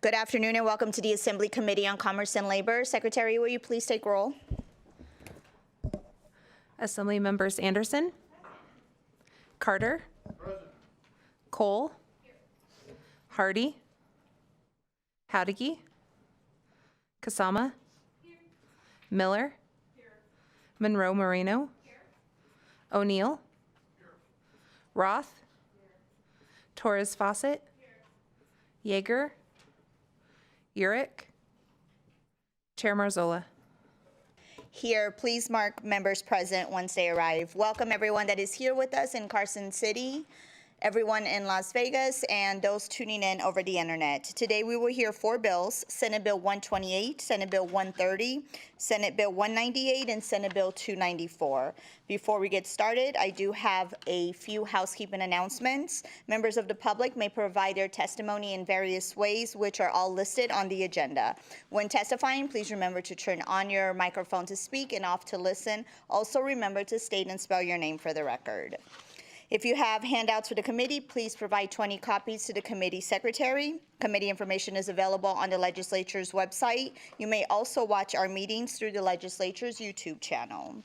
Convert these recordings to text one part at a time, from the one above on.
Good afternoon and welcome to the Assembly Committee on Commerce and Labor. Secretary, will you please take roll? Assembly members Anderson, Carter, Cole, Hardy, Howdigi, Kasama, Miller, Monroe Moreno, O'Neill, Roth, Torres Fawcett, Yeager, Urick, Chair Marzola. Here, please mark members present once they arrive. Welcome everyone that is here with us in Carson City, everyone in Las Vegas, and those tuning in over the internet. Today we will hear 4 bills: Senate Bill 128, Senate Bill 130, Senate Bill 198, and Senate Bill 294. Before we get started, I do have a few housekeeping announcements. Members of the public may provide their testimony in various ways, which are all listed on the agenda. When testifying, please remember to turn on your microphone to speak and off to listen. Also remember to state and spell your name for the record. If you have handouts for the committee, please provide 20 copies to the committee secretary. Committee information is available on the legislature's website. You may also watch our meetings through the legislature's YouTube channel.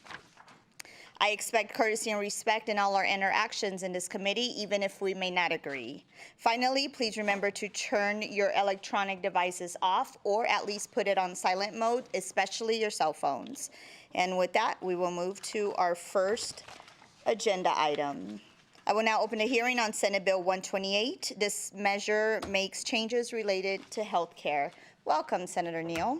I expect courtesy and respect in all our interactions in this committee, even if we may not agree. Finally, please remember to turn your electronic devices off or at least put it on silent mode, especially your cell phones. And with that, we will move to our first agenda item. I will now open a hearing on Senate Bill 128. This measure makes changes related to health care. Welcome, Senator Neal.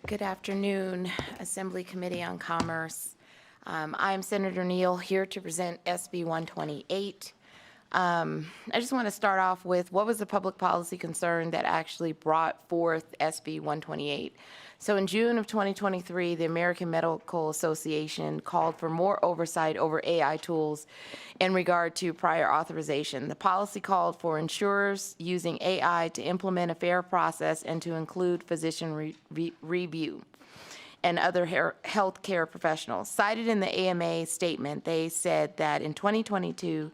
Good afternoon, Assembly Committee on Commerce. I'm Senator Neal, here to present SB 128. I just want to start off with what was the public policy concern that actually brought forth SB 128. So in June of 2023, the American Medical Association called for more oversight over AI tools in regard to prior authorization. The policy called for insurers using AI to implement a fair process and to include physician review and other healthcare professionals. Cited in the AMA statement, they said that in 2022,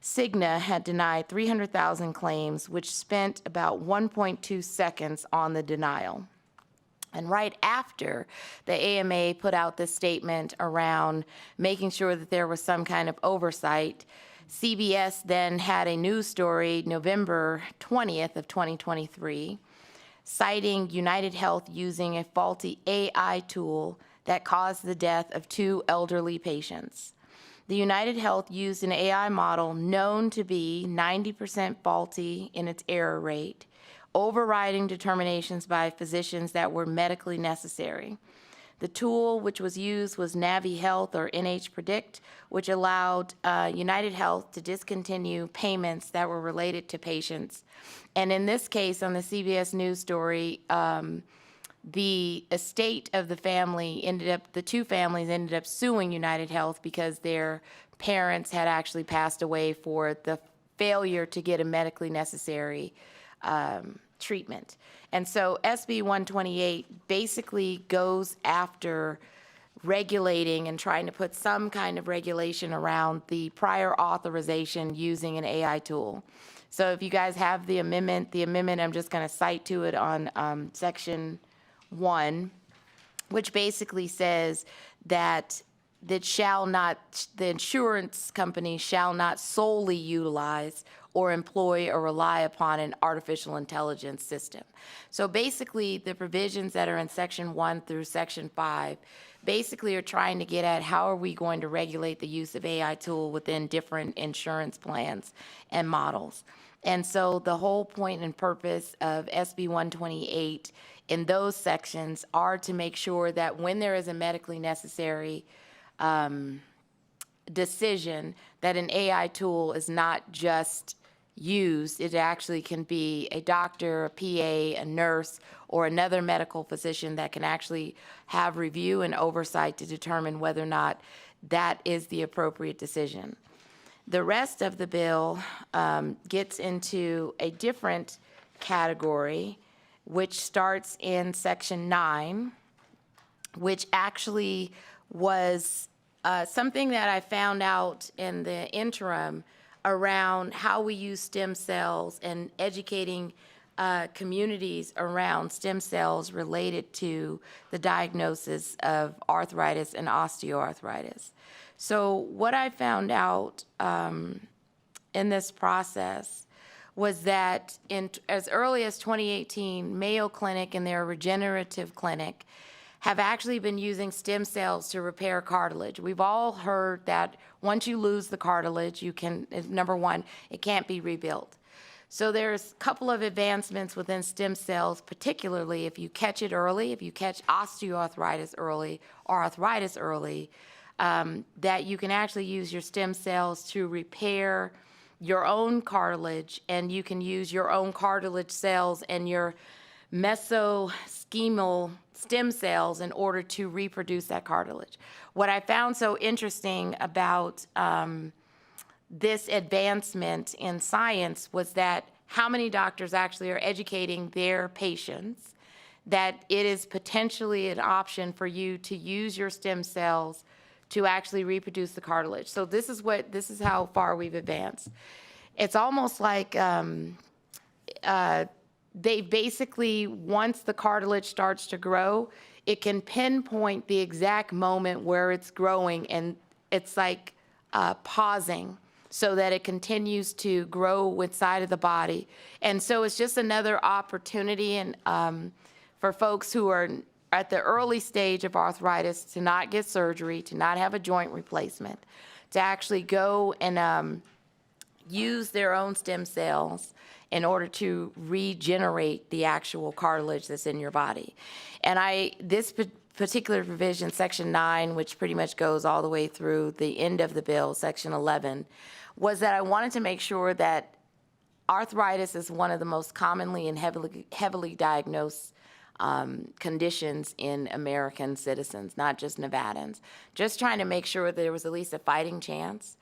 Cigna had denied 300,000 claims, which spent about 1.2 seconds on the denial. And right after the AMA put out this statement around making sure that there was some kind of oversight, CBS then had a news story November 20th of 2023, citing United Health using a faulty AI tool that caused the death of 2 elderly patients. The United Health used an AI model known to be 90% faulty in its error rate, overriding determinations by physicians that were medically necessary. The tool which was used was Navi Health or NH Predict, which allowed United Health to discontinue payments that were related to patients. And in this case, on the CBS News story, the estate of the family the 2 families ended up suing United Health because their parents had actually passed away for the failure to get a medically necessary treatment. And so SB 128 basically goes after regulating and trying to put some kind of regulation around the prior authorization using an AI tool. So if you guys have the amendment I'm just going to cite to it on section 1, which basically says that the insurance company shall not solely utilize or employ or rely upon an artificial intelligence system. So basically, the provisions that are in section 1 through section 5 basically are trying to get at how are we going to regulate the use of AI tool within different insurance plans and models. And so the whole point and purpose of SB 128 in those sections are to make sure that when there is a medically necessary decision, that an AI tool is not just used, it actually can be a doctor, a PA, a nurse, or another medical physician that can actually have review and oversight to determine whether or not that is the appropriate decision. The rest of the bill gets into a different category, which starts in section 9, which actually was something that I found out in the interim around how we use stem cells and educating communities around stem cells related to the diagnosis of arthritis and osteoarthritis. So what I found out in this process was that as early as 2018, Mayo Clinic and their regenerative clinic have actually been using stem cells to repair cartilage. We've all heard that once you lose the cartilage, you can, number one, it can't be rebuilt. So there's a couple of advancements within stem cells, particularly if you catch it early, if you catch osteoarthritis early or arthritis early, that you can actually use your stem cells to repair your own cartilage, and you can use your own cartilage cells and your mesenchymal stem cells in order to reproduce that cartilage. What I found so interesting about this advancement in science was that how many doctors actually are educating their patients that it is potentially an option for you to use your stem cells to actually reproduce the cartilage. So this is how far we've advanced. It's almost like they basically, once the cartilage starts to grow, it can pinpoint the exact moment where it's growing, and it's like pausing so that it continues to grow inside of the body. And so it's just another opportunity and for folks who are at the early stage of arthritis to not get surgery, to not have a joint replacement, to actually go and use their own stem cells in order to regenerate the actual cartilage that's in your body. And this particular provision, Section 9, which pretty much goes all the way through the end of the bill, Section 11, was that I wanted to make sure that arthritis is one of the most commonly and heavily diagnosed conditions in American citizens, not just Nevadans. Just trying to make sure that there was at least a fighting chance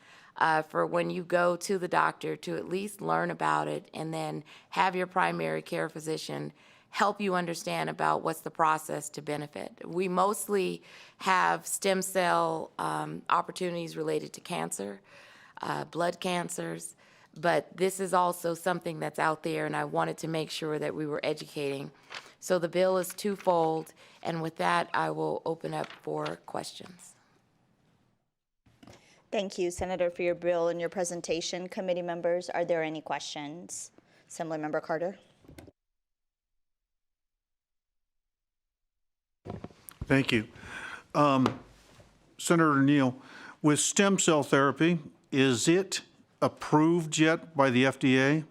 for when you go to the doctor to at least learn about it and then have your primary care physician help you understand about what's the process to benefit. We mostly have stem cell opportunities related to cancer, blood cancers, but this is also something that's out there, and I wanted to make sure that we were educating. So the bill is twofold, and with that, I will open up for questions. Thank you, Senator, for your bill and your presentation. Committee members, are there any questions? Assemblymember Carter. Thank you. Senator Neal, with stem cell therapy, is it approved yet by the FDA?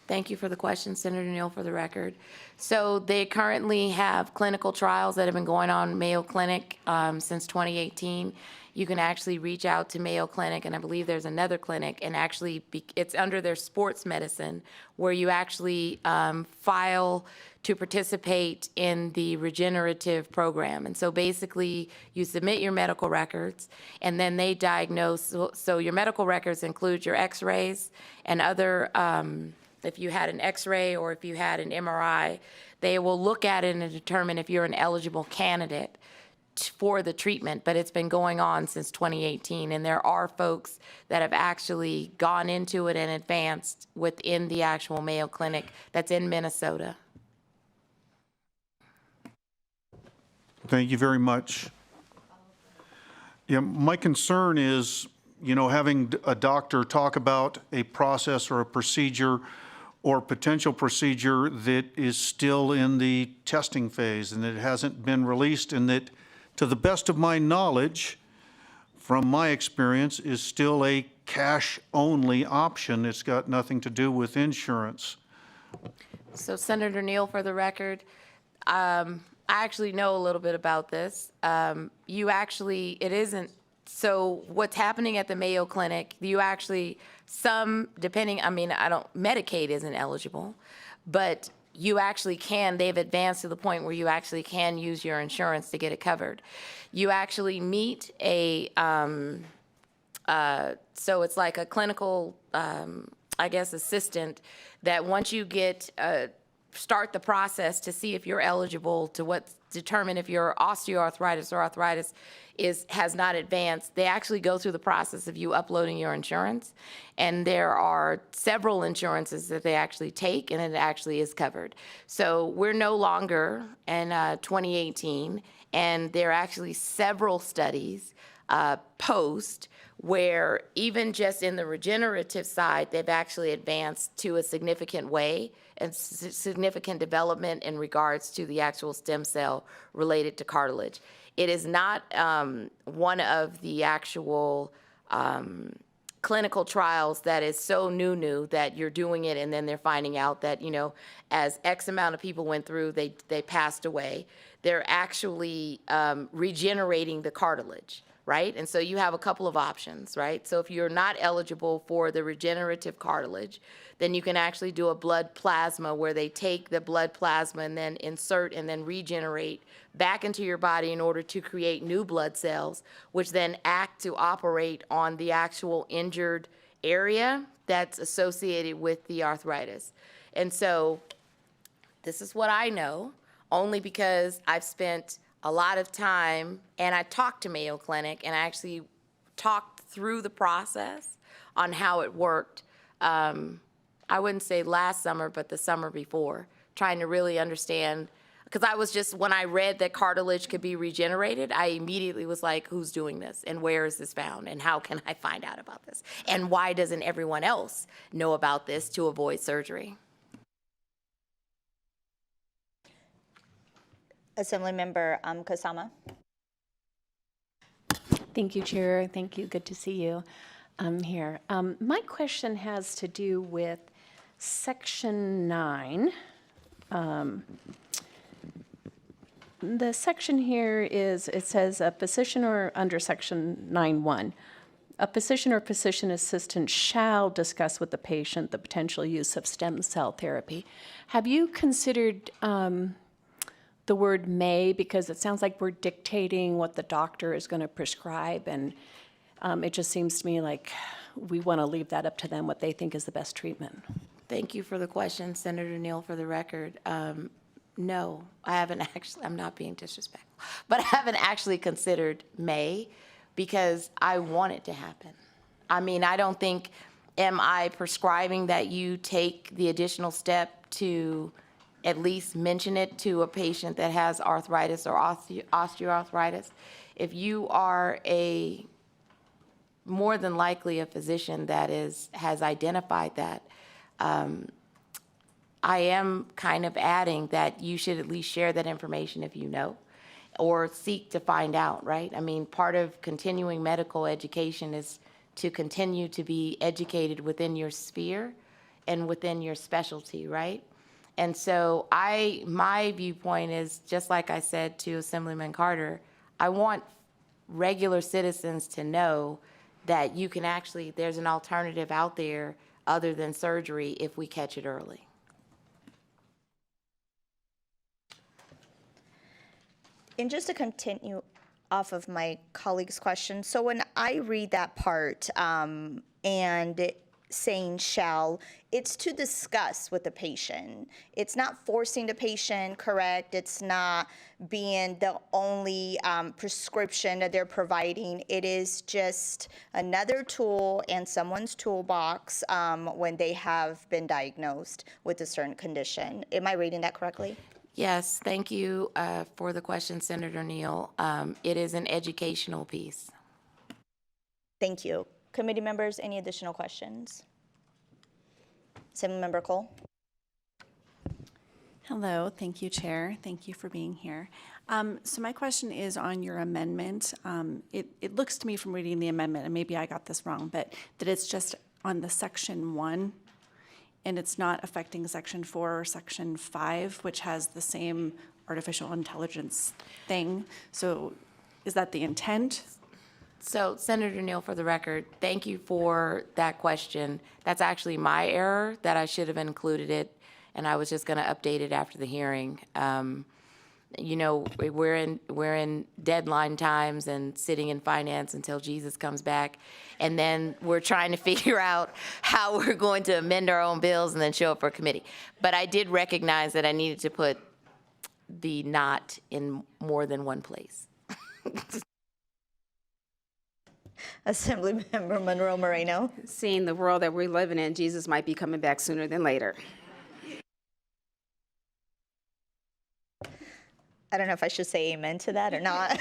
Thank you for the question, Senator Neal, for the record. So they currently have clinical trials that have been going on in Mayo Clinic since 2018. You can actually reach out to Mayo Clinic, and I believe there's another clinic, and actually it's under their sports medicine, where you actually file to participate in the regenerative program. And so basically, you submit your medical records, and then they diagnose. So your medical records include your x-rays and other, if you had an x-ray or if you had an MRI, they will look at it and determine if you're an eligible candidate for the treatment. But it's been going on since 2018, and there are folks that have actually gone into it and advanced within the actual Mayo Clinic that's in Minnesota. Thank you very much. Yeah, my concern is, having a doctor talk about a process or a procedure or potential procedure that is still in the testing phase and that hasn't been released, and that, to the best of my knowledge, from my experience, is still a cash-only option. It's got nothing to do with insurance. So Senator Neal, for the record, I actually know a little bit about this. It isn't, so what's happening at the Mayo Clinic, Medicaid isn't eligible, but you actually can, they've advanced to the point where you actually can use your insurance to get it covered. You actually meet so it's like a clinical, assistant that once you get start the process to see if you're eligible to determine if your osteoarthritis or arthritis has not advanced. They actually go through the process of you uploading your insurance, and there are several insurances that they actually take, and it actually is covered. So we're no longer in 2018, and there are actually several studies post where even just in the regenerative side, they've actually advanced to a significant way and significant development in regards to the actual stem cell related to cartilage. It is not one of the actual clinical trials that is so new that you're doing it and then they're finding out that, as X amount of people went through, they passed away. They're actually regenerating the cartilage. Right? And so you have a couple of options, right? So if you're not eligible for the regenerative cartilage, then you can actually do a blood plasma where they take the blood plasma and then insert and then regenerate back into your body in order to create new blood cells, which then act to operate on the actual injured area that's associated with the arthritis. And so this is what I know, only because I've spent a lot of time, and I talked to Mayo Clinic, and I actually talked through the process on how it worked. I wouldn't say last summer, but the summer before, trying to really understand, because I was just, when I read that cartilage could be regenerated, I immediately was like, who's doing this, and where is this found, and how can I find out about this, and why doesn't everyone else know about this to avoid surgery? Assemblymember Kasama. Thank you, Chair. Thank you. Good to see you here. My question has to do with Section 9. The section here is, it says a physician or under Section 9.1. A physician or physician assistant shall discuss with the patient the potential use of stem cell therapy. Have you considered the word may, because it sounds like we're dictating what the doctor is going to prescribe, and it just seems to me like we want to leave that up to them, what they think is the best treatment. Thank you for the question, Senator Neal, for the record. No, I haven't actually, I'm not being disrespectful, but I haven't actually considered may because I want it to happen. I mean, I don't think, am I prescribing that you take the additional step to at least mention it to a patient that has arthritis or osteoarthritis? If you are more than likely a physician that has identified that, I am kind of adding that you should at least share that information if you know, or seek to find out, right? I mean, part of continuing medical education is to continue to be educated within your sphere and within your specialty, right? And so my viewpoint is, just like I said to Assemblyman Carter, I want regular citizens to know that you can actually, there's an alternative out there other than surgery if we catch it early. And just to continue off of my colleague's question, so when I read that part and saying shall, it's to discuss with the patient. It's not forcing the patient, correct? It's not being the only prescription that they're providing. It is just another tool in someone's toolbox when they have been diagnosed with a certain condition. Am I reading that correctly? Yes, thank you for the question, Senator Neal. It is an educational piece. Thank you. Committee members, any additional questions? Assemblymember Cole. Hello, thank you, Chair. Thank you for being here. So my question is on your amendment. It looks to me from reading the amendment, and maybe I got this wrong, but that it's just on the Section 1, and it's not affecting Section 4 or Section 5, which has the same artificial intelligence thing. So is that the intent? So, Senator Neal, for the record, thank you for that question. That's actually my error, that I should have included it, and I was just going to update it after the hearing. You know, we're in deadline times and sitting in finance until Jesus comes back. And then we're trying to figure out how we're going to amend our own bills and then show up for a committee. But I did recognize that I needed to put the not in more than one place. Assemblymember Monroe Moreno. Seeing the world that we're living in, Jesus might be coming back sooner than later. I don't know if I should say amen to that or not.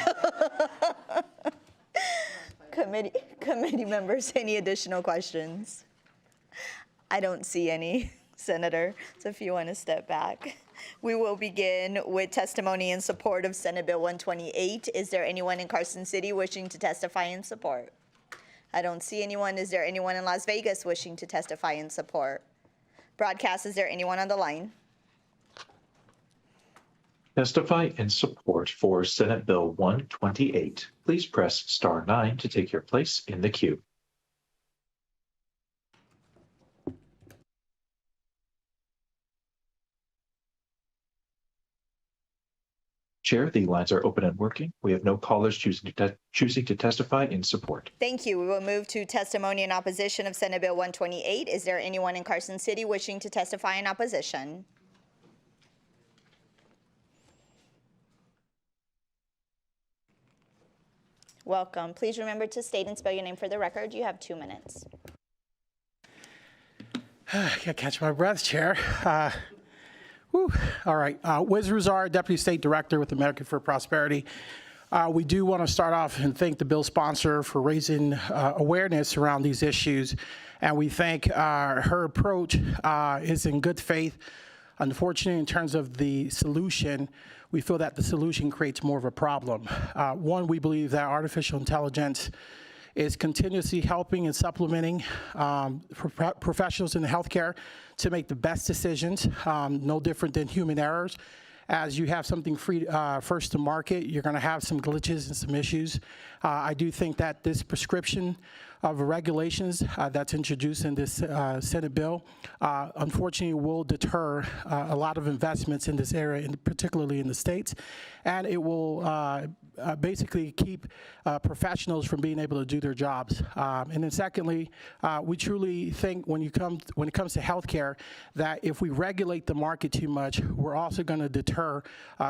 Committee members, any additional questions? I don't see any, Senator, so if you want to step back. We will begin with testimony in support of Senate Bill 128. Is there anyone in Carson City wishing to testify in support? I don't see anyone. Is there anyone in Las Vegas wishing to testify in support? Broadcast, is there anyone on the line? Testify in support for Senate Bill 128. Please press star 9 to take your place in the queue. Chair, the lines are open and working. We have no callers choosing to testify in support. Thank you. We will move to testimony in opposition of Senate Bill 128. Is there anyone in Carson City wishing to testify in opposition? Welcome. Please remember to state and spell your name for the record. You have 2 minutes. I can't catch my breath, Chair. All right. Wiz Ruzar, Deputy State Director with American for Prosperity. We do want to start off and thank the bill sponsor for raising awareness around these issues. And we think her approach is in good faith. Unfortunately, in terms of the solution, we feel that the solution creates more of a problem. One, we believe that artificial intelligence is continuously helping and supplementing professionals in healthcare to make the best decisions, no different than human errors. As you have something first to market, you're going to have some glitches and some issues. I do think that this prescription of regulations that's introduced in this Senate bill, unfortunately, will deter a lot of investments in this area, particularly in the states, and it will basically keep professionals from being able to do their jobs. And then secondly, we truly think when it comes to healthcare, that if we regulate the market too much, we're also going to deter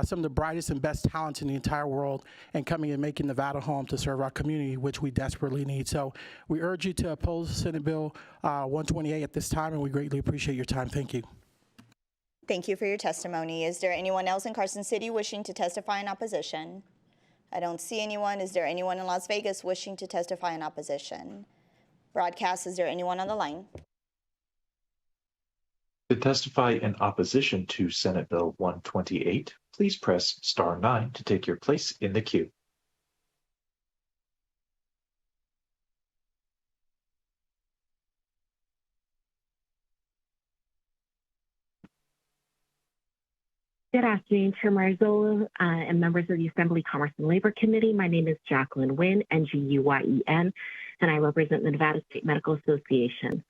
some of the brightest and best talents in the entire world and coming and making Nevada home to serve our community, which we desperately need. So we urge you to oppose Senate Bill 128 at this time, and we greatly appreciate your time. Thank you. Thank you for your testimony. Is there anyone else in Carson City wishing to testify in opposition? I don't see anyone. Is there anyone in Las Vegas wishing to testify in opposition? Broadcast, is there anyone on the line? To testify in opposition to Senate Bill 128, please press star 9 to take your place in the queue. Good afternoon, Chair Marzullo and members of the Assembly Commerce and Labor Committee. My name is Jacqueline Nguyen, Nguyen, and I represent the Nevada State Medical Association.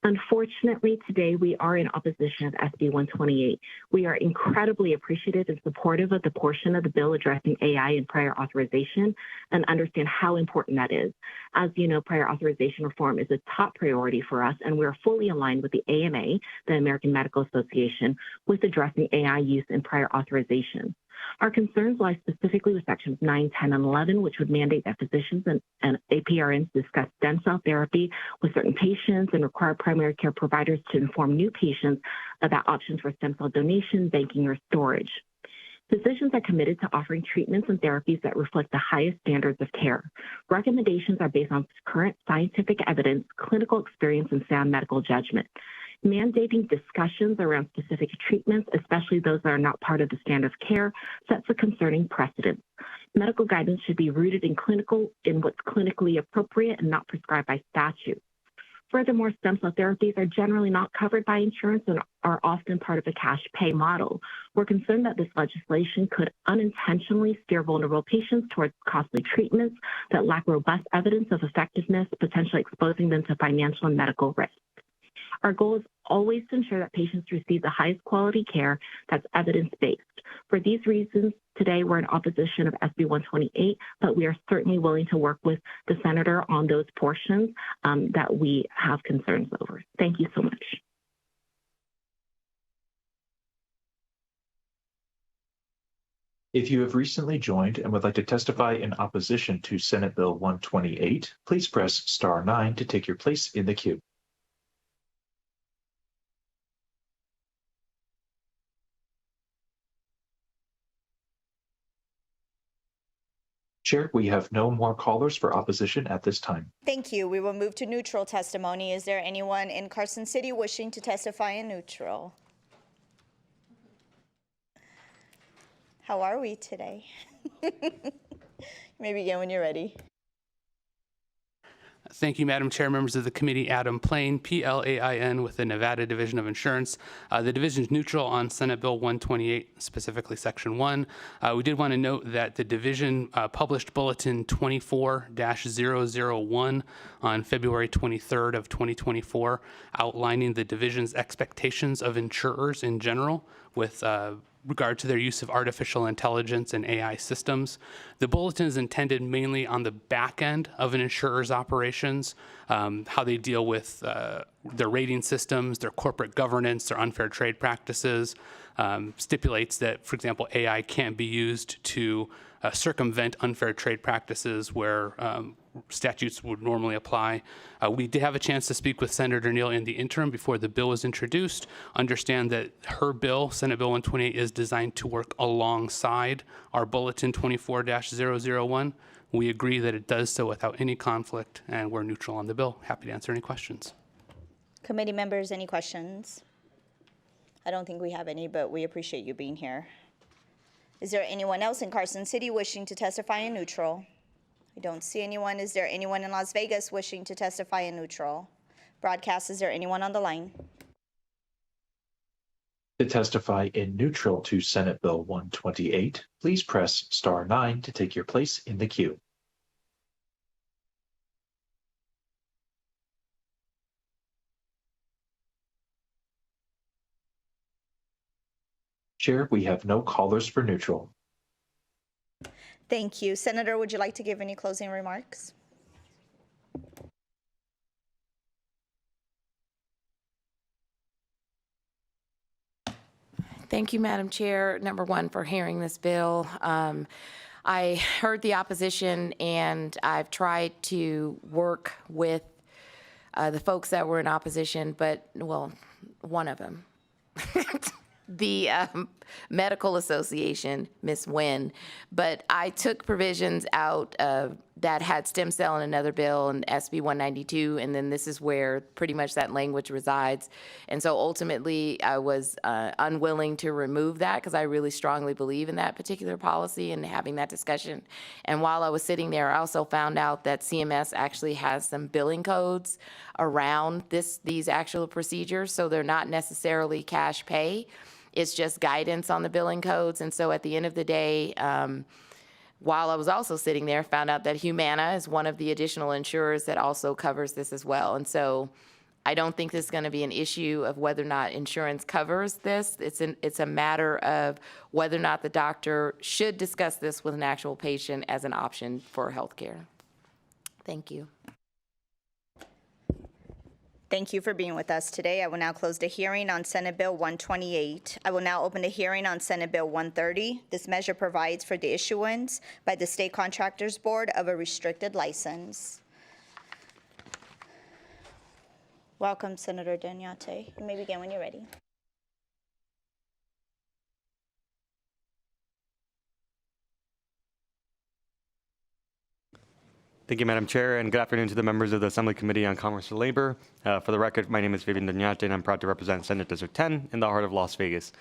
Unfortunately, today we are in opposition of SB 128. We are incredibly appreciative and supportive of the portion of the bill addressing AI and prior authorization and understand how important that is. As you know, prior authorization reform is a top priority for us, and we are fully aligned with the AMA, the American Medical Association, with addressing AI use in prior authorization. Our concerns lie specifically with sections 9, 10, and 11, which would mandate that physicians and APRNs discuss stem cell therapy with certain patients and require primary care providers to inform new patients about options for stem cell donation, banking, or storage. Physicians are committed to offering treatments and therapies that reflect the highest standards of care. Recommendations are based on current scientific evidence, clinical experience, and sound medical judgment. Mandating discussions around specific treatments, especially those that are not part of the standard of care, sets a concerning precedent. Medical guidance should be rooted in what's clinically appropriate and not prescribed by statute. Furthermore, stem cell therapies are generally not covered by insurance and are often part of a cash pay model. We're concerned that this legislation could unintentionally steer vulnerable patients towards costly treatments that lack robust evidence of effectiveness, potentially exposing them to financial and medical risk. Our goal is always to ensure that patients receive the highest quality care that's evidence-based. For these reasons, today we're in opposition of SB 128, but we are certainly willing to work with the senator on those portions that we have concerns over. Thank you so much. If you have recently joined and would like to testify in opposition to Senate Bill 128, please press star 9 to take your place in the queue. Chair, we have no more callers for opposition at this time. Thank you. We will move to neutral testimony. Is there anyone in Carson City wishing to testify in neutral? How are we today? Maybe again when you're ready. Thank you, Madam Chair, members of the committee. Adam Plain, P-L-A-I-N, with the Nevada Division of Insurance. The division is neutral on Senate Bill 128, specifically Section 1. We did want to note that the division published Bulletin 24-001 on February 23rd of 2024, outlining the division's expectations of insurers in general with regard to their use of artificial intelligence and AI systems. The bulletin is intended mainly on the back end of an insurer's operations, how they deal with their rating systems, their corporate governance, their unfair trade practices, stipulates that, for example, AI can't be used to circumvent unfair trade practices where statutes would normally apply. We did have a chance to speak with Senator Neal in the interim before the bill was introduced. Understand that her bill, Senate Bill 128, is designed to work alongside our Bulletin 24-001. We agree that it does so without any conflict, and we're neutral on the bill. Happy to answer any questions. Committee members, any questions? I don't think we have any, but we appreciate you being here. Is there anyone else in Carson City wishing to testify in neutral? I don't see anyone. Is there anyone in Las Vegas wishing to testify in neutral? Broadcast, is there anyone on the line? To testify in neutral to Senate Bill 128, please press star 9 to take your place in the queue. Chair, we have no callers for neutral. Thank you. Senator, would you like to give any closing remarks? Thank you, Madam Chair, number one, for hearing this bill. I heard the opposition, and I've tried to work with the folks that were in opposition, but, well, one of them. The Medical Association, Ms. Nguyen, but I took provisions out that had stem cell in another bill in SB 192, and then this is where pretty much that language resides. And so ultimately, I was unwilling to remove that because I really strongly believe in that particular policy and having that discussion. And while I was sitting there, I also found out that CMS actually has some billing codes around these actual procedures, so they're not necessarily cash pay. It's just guidance on the billing codes. And so at the end of the day, while I was also sitting there, found out that Humana is one of the additional insurers that also covers this as well. And so I don't think this is going to be an issue of whether or not insurance covers this. It's a matter of whether or not the doctor should discuss this with an actual patient as an option for health care. Thank you. Thank you for being with us today. I will now close the hearing on Senate Bill 128. I will now open the hearing on Senate Bill 130. This measure provides for the issuance by the State Contractors Board of a restricted license. Welcome, Senator Doniate. You may begin when you're ready. Thank you, Madam Chair, and good afternoon to the members of the Assembly Committee on Commerce and Labor. For the record, my name is Fabian Doniate, and I'm proud to represent Senate District 10 in the heart of Las Vegas.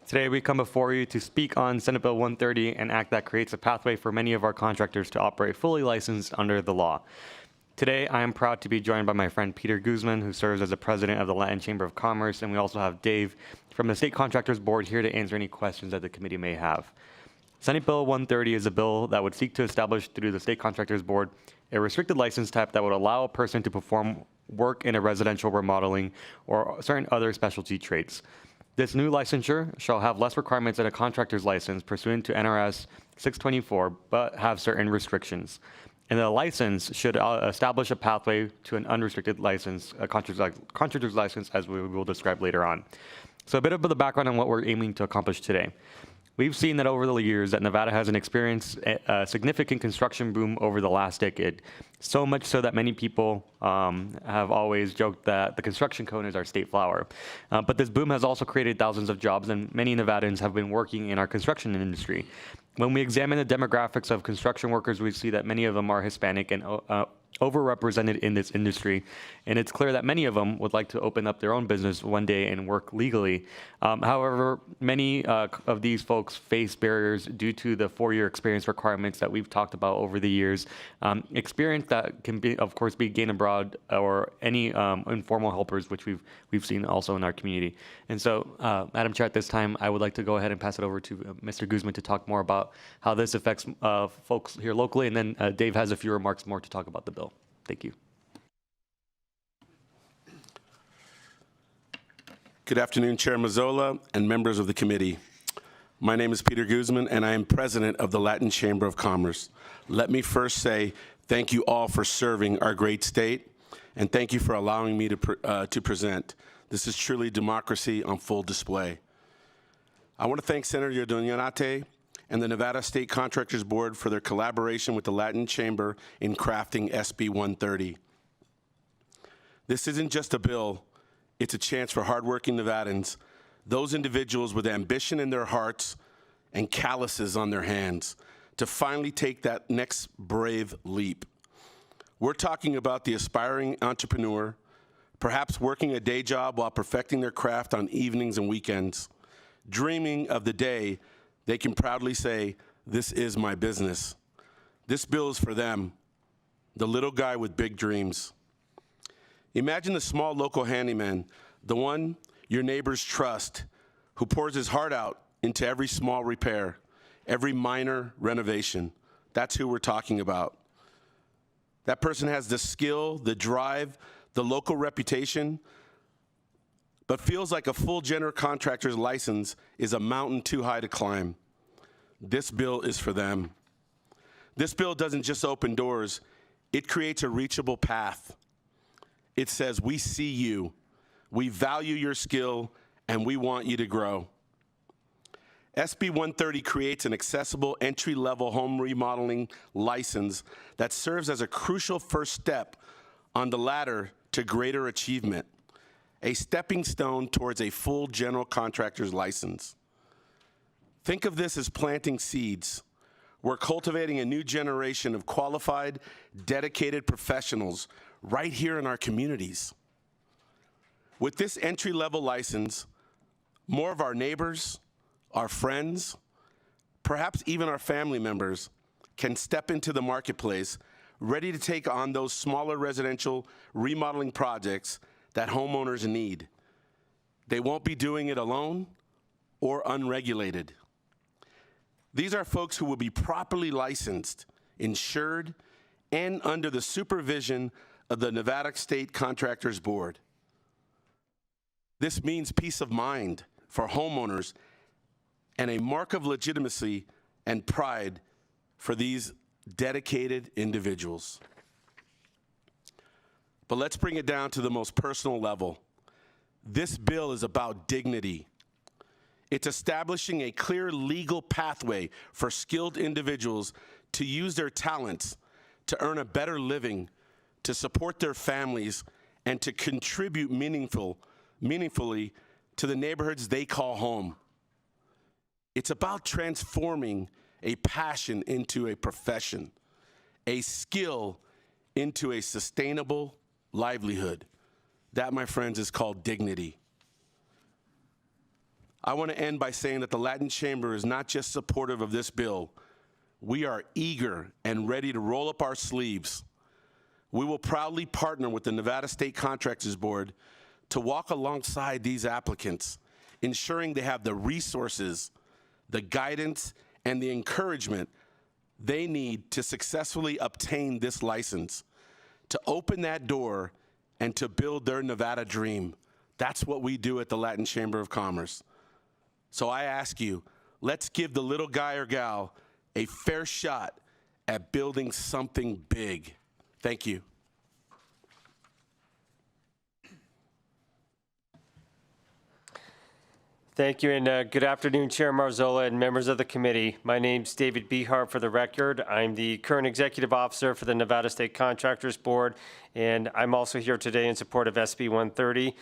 Today, we come before you to speak on Senate Bill 130, an act that creates a pathway for many of our contractors to operate fully licensed under the law. Today, I am proud to be joined by my friend Peter Guzman, who serves as the president of the Latin Chamber of Commerce, and we also have Dave from the State Contractors Board here to answer any questions that the committee may have. Senate Bill 130 is a bill that would seek to establish through the State Contractors Board a restricted license type that would allow a person to perform work in a residential remodeling or certain other specialty trades. This new licensure shall have less requirements than a contractor's license pursuant to NRS 624, but have certain restrictions. And the license should establish a pathway to an unrestricted license, a contractor's license, as we will describe later on. So a bit of the background on what we're aiming to accomplish today. We've seen that over the years that Nevada has experienced a significant construction boom over the last decade, so much so that many people have always joked that the construction cone is our state flower. But this boom has also created thousands of jobs, and many Nevadans have been working in our construction industry. When we examine the demographics of construction workers, we see that many of them are Hispanic and overrepresented in this industry, and it's clear that many of them would like to open up their own business one day and work legally. However, many of these folks face barriers due to the 4-year experience requirements that we've talked about over the years. Experience that can be, of course, be gained abroad or any informal helpers, which we've seen also in our community. And so, Madam Chair, at this time, I would like to go ahead and pass it over to Mr. Guzman to talk more about how this affects folks here locally, and then Dave has a few remarks more to talk about the bill. Thank you. Good afternoon, Chair Mazzola and members of the committee. My name is Peter Guzman, and I am president of the Latin Chamber of Commerce. Let me first say thank you all for serving our great state, and thank you for allowing me to present. This is truly democracy on full display. I want to thank Senator Doñate and the Nevada State Contractors Board for their collaboration with the Latin Chamber in crafting SB 130. This isn't just a bill, it's a chance for hardworking Nevadans, those individuals with ambition in their hearts and calluses on their hands, to finally take that next brave leap. We're talking about the aspiring entrepreneur, perhaps working a day job while perfecting their craft on evenings and weekends, dreaming of the day they can proudly say, "This is my business." This bill is for them, the little guy with big dreams. Imagine the small local handyman, the one your neighbors trust, who pours his heart out into every small repair, every minor renovation. That's who we're talking about. That person has the skill, the drive, the local reputation, but feels like a full general contractor's license is a mountain too high to climb. This bill is for them. This bill doesn't just open doors, it creates a reachable path. It says, we see you, we value your skill, and we want you to grow. SB 130 creates an accessible entry-level home remodeling license that serves as a crucial first step on the ladder to greater achievement, a stepping stone towards a full general contractor's license. Think of this as planting seeds. We're cultivating a new generation of qualified, dedicated professionals right here in our communities. With this entry-level license, more of our neighbors, our friends, perhaps even our family members can step into the marketplace ready to take on those smaller residential remodeling projects that homeowners need. They won't be doing it alone or unregulated. These are folks who will be properly licensed, insured, and under the supervision of the Nevada State Contractors Board. This means peace of mind for homeowners and a mark of legitimacy and pride for these dedicated individuals. But let's bring it down to the most personal level. This bill is about dignity. It's establishing a clear legal pathway for skilled individuals to use their talents to earn a better living, to support their families, and to contribute meaningfully to the neighborhoods they call home. It's about transforming a passion into a profession, a skill into a sustainable livelihood. That, my friends, is called dignity. I want to end by saying that the Latin Chamber is not just supportive of this bill. We are eager and ready to roll up our sleeves. We will proudly partner with the Nevada State Contractors Board to walk alongside these applicants, ensuring they have the resources, the guidance, and the encouragement they need to successfully obtain this license, to open that door and to build their Nevada dream. That's what we do at the Latin Chamber of Commerce. So I ask you, let's give the little guy or gal a fair shot at building something big. Thank you. Thank you, and good afternoon, Chair Marzola and members of the committee. My name's David Behar for the record. I'm the current executive officer for the Nevada State Contractors Board, and I'm also here today in support of SB 130.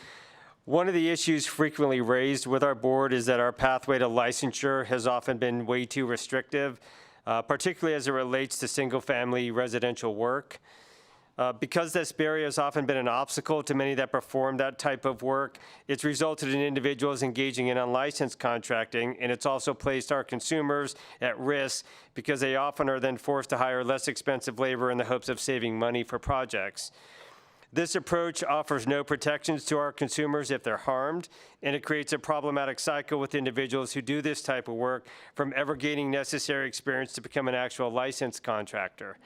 One of the issues frequently raised with our board is that our pathway to licensure has often been way too restrictive, particularly as it relates to single-family residential work. Because this barrier has often been an obstacle to many that perform that type of work, it's resulted in individuals engaging in unlicensed contracting, and it's also placed our consumers at risk because they often are then forced to hire less expensive labor in the hopes of saving money for projects. This approach offers no protections to our consumers if they're harmed, and it creates a problematic cycle with individuals who do this type of work from ever gaining necessary experience to become an actual licensed contractor.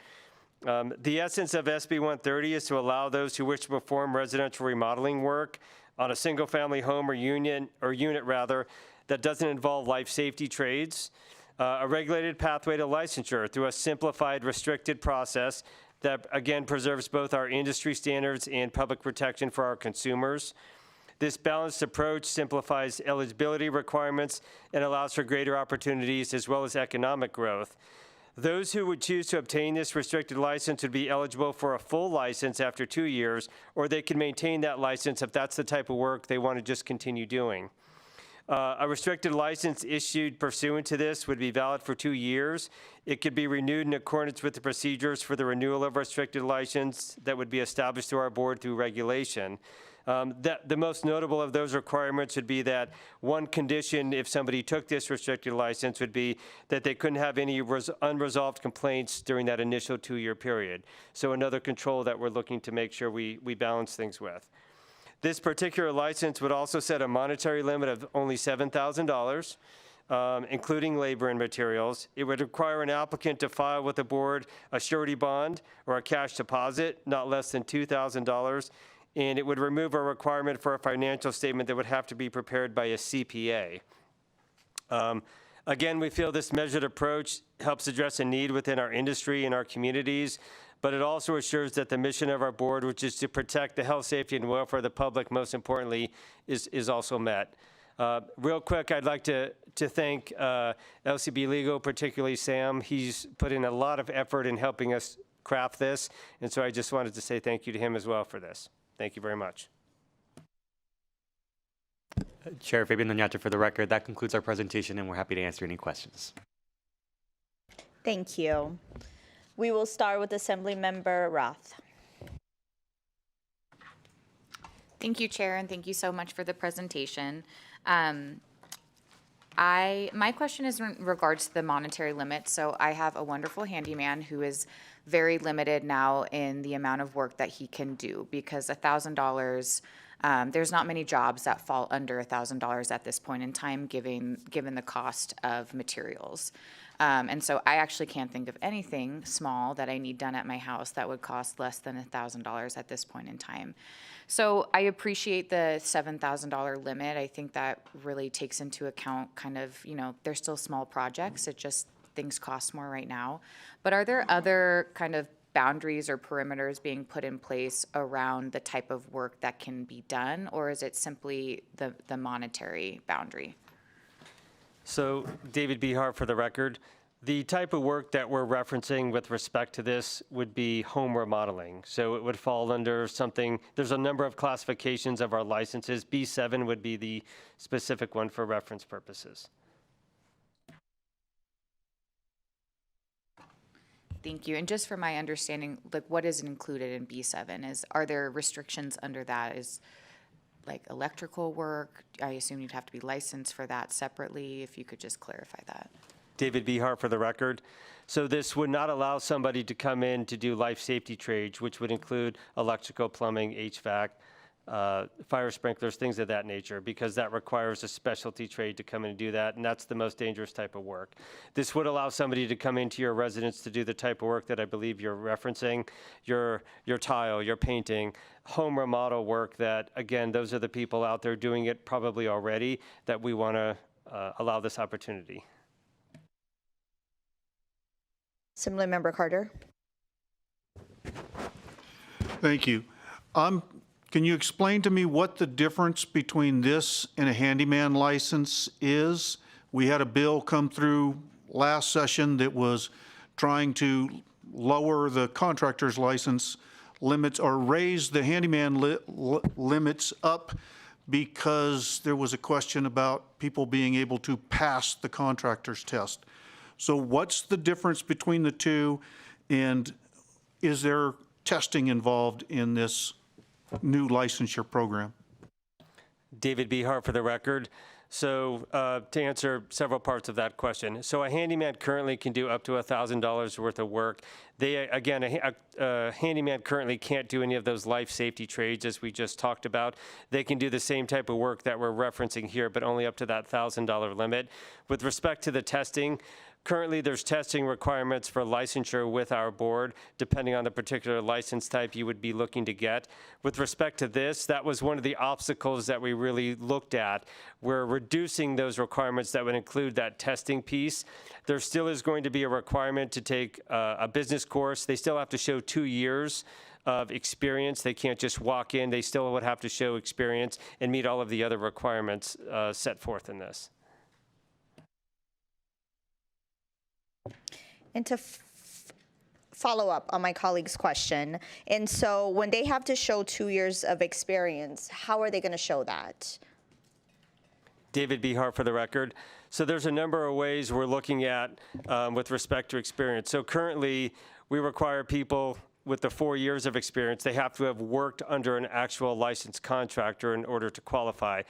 The essence of SB 130 is to allow those who wish to perform residential remodeling work on a single-family home or unit that doesn't involve life safety trades, a regulated pathway to licensure through a simplified, restricted process that, again, preserves both our industry standards and public protection for our consumers. This balanced approach simplifies eligibility requirements and allows for greater opportunities as well as economic growth. Those who would choose to obtain this restricted license would be eligible for a full license after 2 years, or they can maintain that license if that's the type of work they want to just continue doing. A restricted license issued pursuant to this would be valid for 2 years. It could be renewed in accordance with the procedures for the renewal of a restricted license that would be established through our board through regulation. The most notable of those requirements would be that one condition, if somebody took this restricted license, would be that they couldn't have any unresolved complaints during that initial 2-year period. So another control that we're looking to make sure we balance things with. This particular license would also set a monetary limit of only $7,000. Including labor and materials. It would require an applicant to file with the board a surety bond or a cash deposit, not less than $2,000. And it would remove a requirement for a financial statement that would have to be prepared by a CPA. Again, we feel this measured approach helps address a need within our industry and our communities, but it also assures that the mission of our board, which is to protect the health, safety, and welfare of the public, most importantly, is also met. Real quick, I'd like to thank LCB Legal, particularly Sam. He's put in a lot of effort in helping us craft this, and so I just wanted to say thank you to him as well for this. Thank you very much. Chair Fabian Doñate, for the record, that concludes our presentation, and we're happy to answer any questions. Thank you. We will start with Assemblymember Roth. Thank you, Chair, and thank you so much for the presentation. My question is in regards to the monetary limit. So I have a wonderful handyman who is very limited now in the amount of work that he can do because $1,000, there's not many jobs that fall under $1,000 at this point in time, given the cost of materials. And so I actually can't think of anything small that I need done at my house that would cost less than $1,000 at this point in time. So I appreciate the $7,000 limit. I think that really takes into account kind of, they're still small projects. It just, things cost more right now. But are there other kind of boundaries or perimeters being put in place around the type of work that can be done, or is it simply the monetary boundary? So David Behar for the record. The type of work that we're referencing with respect to this would be home remodeling. So it would fall under something, there's a number of classifications of our licenses. B7 would be the specific one for reference purposes. Thank you. And just for my understanding, like what is included in B7? Are there restrictions under that? Is like electrical work? I assume you'd have to be licensed for that separately. If you could just clarify that. David Behar for the record. So this would not allow somebody to come in to do life safety trades, which would include electrical, plumbing, HVAC. fire sprinklers, things of that nature, because that requires a specialty trade to come in and do that, and that's the most dangerous type of work. This would allow somebody to come into your residence to do the type of work that I believe you're referencing, your tile, your painting, home remodel work that, again, those are the people out there doing it probably already that we want to allow this opportunity. Assemblymember Carter. Thank you. Can you explain to me what the difference between this and a handyman license is? We had a bill come through last session that was trying to lower the contractor's license limits or raise the handyman limits up because there was a question about people being able to pass the contractor's test. So what's the difference between the two, and is there testing involved in this new licensure program? David Behart for the record. So to answer several parts of that question. So a handyman currently can do up to $1,000 worth of work. Again, a handyman currently can't do any of those life safety trades as we just talked about. They can do the same type of work that we're referencing here, but only up to that $1,000 limit. With respect to the testing, currently, there's testing requirements for licensure with our board, depending on the particular license type you would be looking to get. With respect to this, that was one of the obstacles that we really looked at. We're reducing those requirements that would include that testing piece. There still is going to be a requirement to take a business course. They still have to show 2 years of experience. They can't just walk in. They still would have to show experience and meet all of the other requirements set forth in this. And to follow up on my colleague's question, and so when they have to show 2 years of experience, how are they going to show that? David Behart for the record. So there's a number of ways we're looking at with respect to experience. So currently, we require people with the 4 years of experience, they have to have worked under an actual licensed contractor in order to qualify.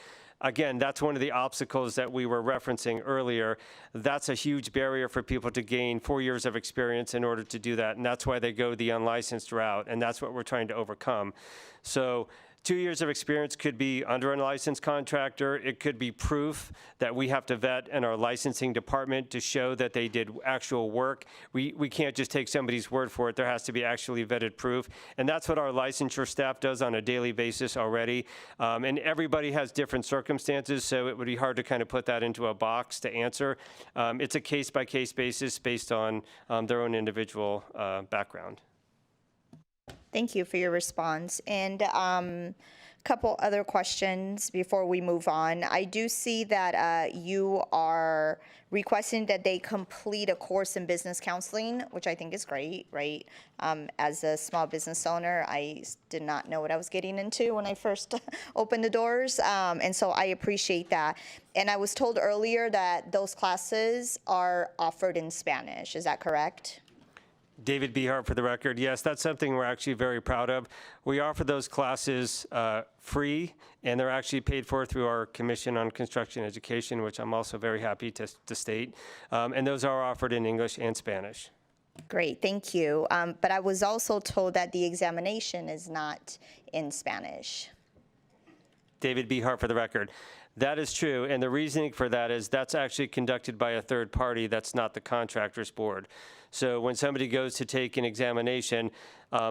Again, that's one of the obstacles that we were referencing earlier. That's a huge barrier for people to gain 4 years of experience in order to do that, and that's why they go the unlicensed route, and that's what we're trying to overcome. So 2 years of experience could be under a licensed contractor. It could be proof that we have to vet in our licensing department to show that they did actual work. We can't just take somebody's word for it. There has to be actually vetted proof. And that's what our licensure staff does on a daily basis already. And everybody has different circumstances, so it would be hard to kind of put that into a box to answer. It's a case-by-case basis based on their own individual background. Thank you for your response. And a couple other questions before we move on. I do see that you are requesting that they complete a course in business counseling, which I think is great, right? As a small business owner, I did not know what I was getting into when I first opened the doors. And so I appreciate that. And I was told earlier that those classes are offered in Spanish. Is that correct? David Behart for the record. Yes, that's something we're actually very proud of. We offer those classes free, and they're actually paid for through our Commission on Construction Education, which I'm also very happy to state. And those are offered in English and Spanish. Great, thank you. But I was also told that the examination is not in Spanish. David Behart for the record. That is true, and the reasoning for that is that's actually conducted by a third party. That's not the contractor's board. So when somebody goes to take an examination,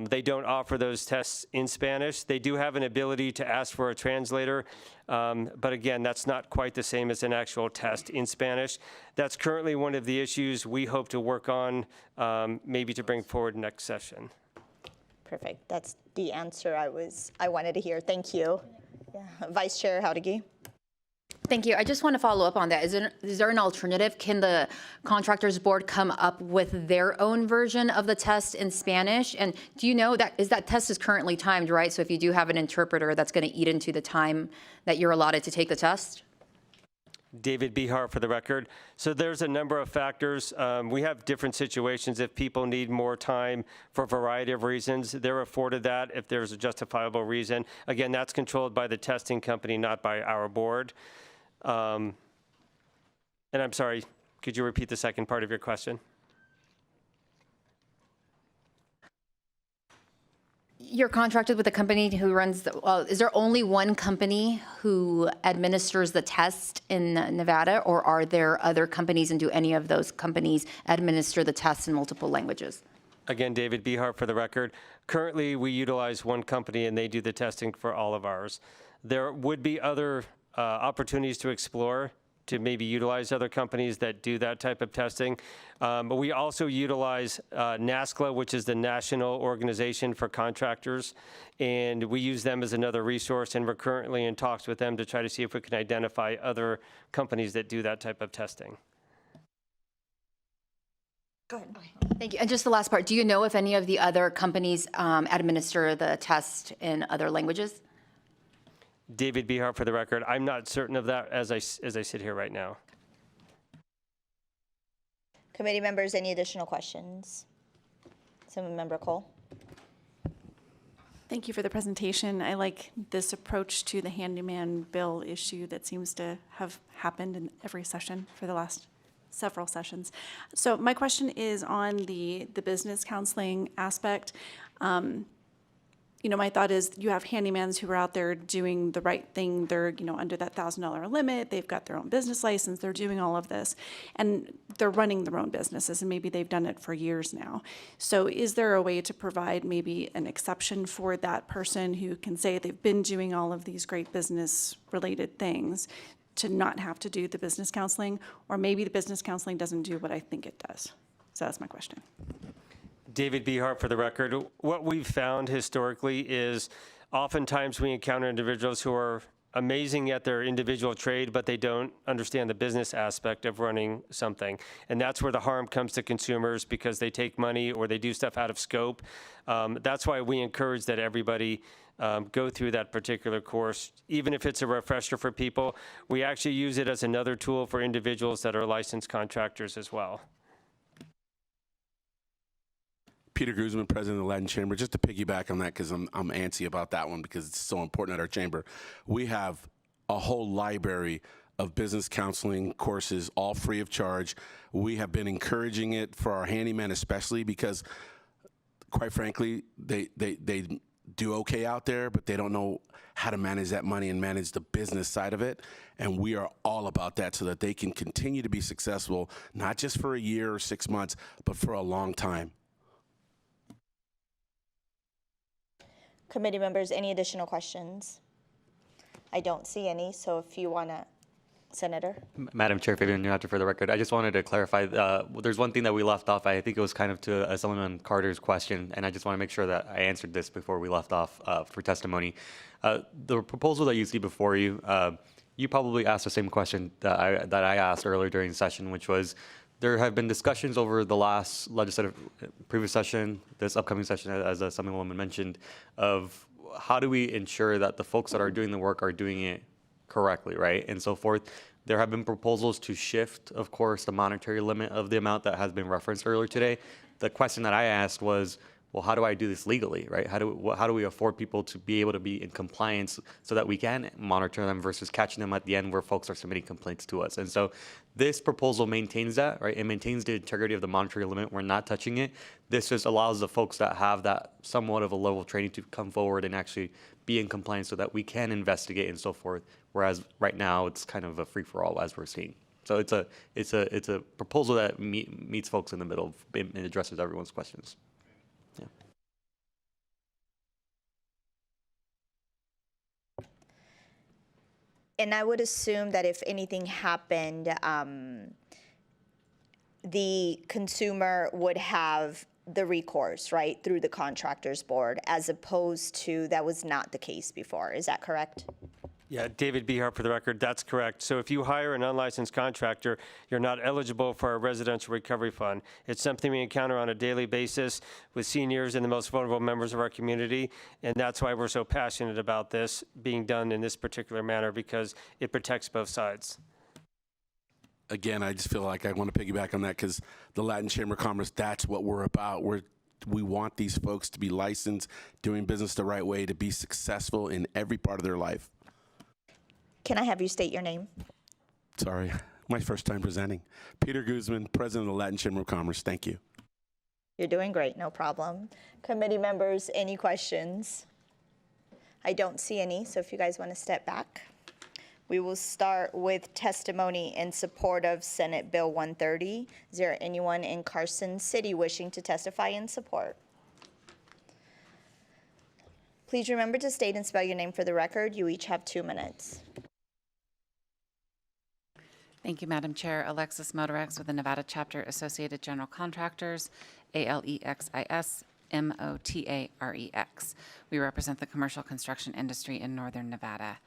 they don't offer those tests in Spanish. They do have an ability to ask for a translator, but again, that's not quite the same as an actual test in Spanish. That's currently one of the issues we hope to work on, maybe to bring forward next session. Perfect. That's the answer I wanted to hear. Thank you. Yeah. Vice Chair Howdigi. Thank you. I just want to follow up on that. Is there an alternative? Can the contractors board come up with their own version of the test in Spanish? And do you know that test is currently timed, right? So if you do have an interpreter, that's going to eat into the time that you're allotted to take the test? David Behart for the record. So there's a number of factors. We have different situations. If people need more time for a variety of reasons, they're afforded that if there's a justifiable reason. Again, that's controlled by the testing company, not by our board. And I'm sorry, could you repeat the second part of your question? You're contracted with a company who runs, is there only one company who administers the test in Nevada, or are there other companies, and do any of those companies administer the tests in multiple languages? Again, David Behart for the record. Currently, we utilize one company and they do the testing for all of ours. There would be other opportunities to explore to maybe utilize other companies that do that type of testing. But we also utilize NASCLA, which is the National Organization for Contractors, and we use them as another resource, and we're currently in talks with them to try to see if we can identify other companies that do that type of testing. Go ahead. Thank you. And just the last part, do you know if any of the other companies administer the test in other languages? David Behart for the record. I'm not certain of that as I sit here right now. Committee members, any additional questions? Member Cole. Thank you for the presentation. I like this approach to the handyman bill issue that seems to have happened in every session for the last several sessions. So my question is on the business counseling aspect. My thought is you have handymans who are out there doing the right thing. They're, under that $1,000 limit. They've got their own business license. They're doing all of this. And they're running their own businesses, and maybe they've done it for years now. So is there a way to provide maybe an exception for that person who can say they've been doing all of these great business-related things to not have to do the business counseling? Or maybe the business counseling doesn't do what I think it does. So that's my question. David Behart for the record. What we've found historically is oftentimes we encounter individuals who are amazing at their individual trade, but they don't understand the business aspect of running something. And that's where the harm comes to consumers, because they take money or they do stuff out of scope. That's why we encourage that everybody go through that particular course, even if it's a refresher for people. We actually use it as another tool for individuals that are licensed contractors as well. Peter Guzman, president of the Latin Chamber. Just to piggyback on that, because I'm antsy about that one because it's so important at our chamber. We have a whole library of business counseling courses, all free of charge. We have been encouraging it for our handymen especially because, quite frankly, they do okay out there, but they don't know how to manage that money and manage the business side of it. And we are all about that so that they can continue to be successful, not just for a year or 6 months, but for a long time. Committee members, any additional questions? I don't see any, so if you want to, Senator. Madam Chair, Fabian Nuñate for the record. I just wanted to clarify, there's one thing that we left off. I think it was kind of to Assemblyman Carter's question, and I just want to make sure that I answered this before we left off for testimony. The proposal that you see before you, you probably asked the same question that I asked earlier during the session, which was, there have been discussions over the last previous session, this upcoming session, as Assemblywoman mentioned, of how do we ensure that the folks that are doing the work are doing it correctly, right, and so forth. There have been proposals to shift, of course, the monetary limit of the amount that has been referenced earlier today. The question that I asked was, well, how do I do this legally, right? How do we afford people to be able to be in compliance so that we can monitor them versus catching them at the end where folks are submitting complaints to us? And so this proposal maintains that, right? It maintains the integrity of the monetary limit. We're not touching it. This just allows the folks that have that somewhat of a level of training to come forward and actually be in compliance so that we can investigate and so forth. Whereas right now it's kind of a free-for-all as we're seeing. So it's a proposal that meets folks in the middle and addresses everyone's questions. And I would assume that if anything happened, the consumer would have the recourse, right, through the contractors board, as opposed to that was not the case before. Is that correct? Yeah, David Behart for the record, that's correct. So if you hire an unlicensed contractor, you're not eligible for a residential recovery fund. It's something we encounter on a daily basis with seniors and the most vulnerable members of our community, and that's why we're so passionate about this being done in this particular manner, because it protects both sides. Again, I just feel like I want to piggyback on that because the Latin Chamber of Commerce, that's what we're about. We want these folks to be licensed, doing business the right way, to be successful in every part of their life. Can I have you state your name? Sorry, my first time presenting. Peter Guzman, president of the Latin Chamber of Commerce. Thank you. You're doing great, no problem. Committee members, any questions? I don't see any, so if you guys want to step back. We will start with testimony in support of Senate Bill 130. Is there anyone in Carson City wishing to testify in support? Please remember to state and spell your name for the record. You each have 2 minutes. Thank you, Madam Chair. Alexis Motorex with the Nevada Chapter Associated General Contractors, ALEXIS MOTAREX. We represent the commercial construction industry in northern Nevada,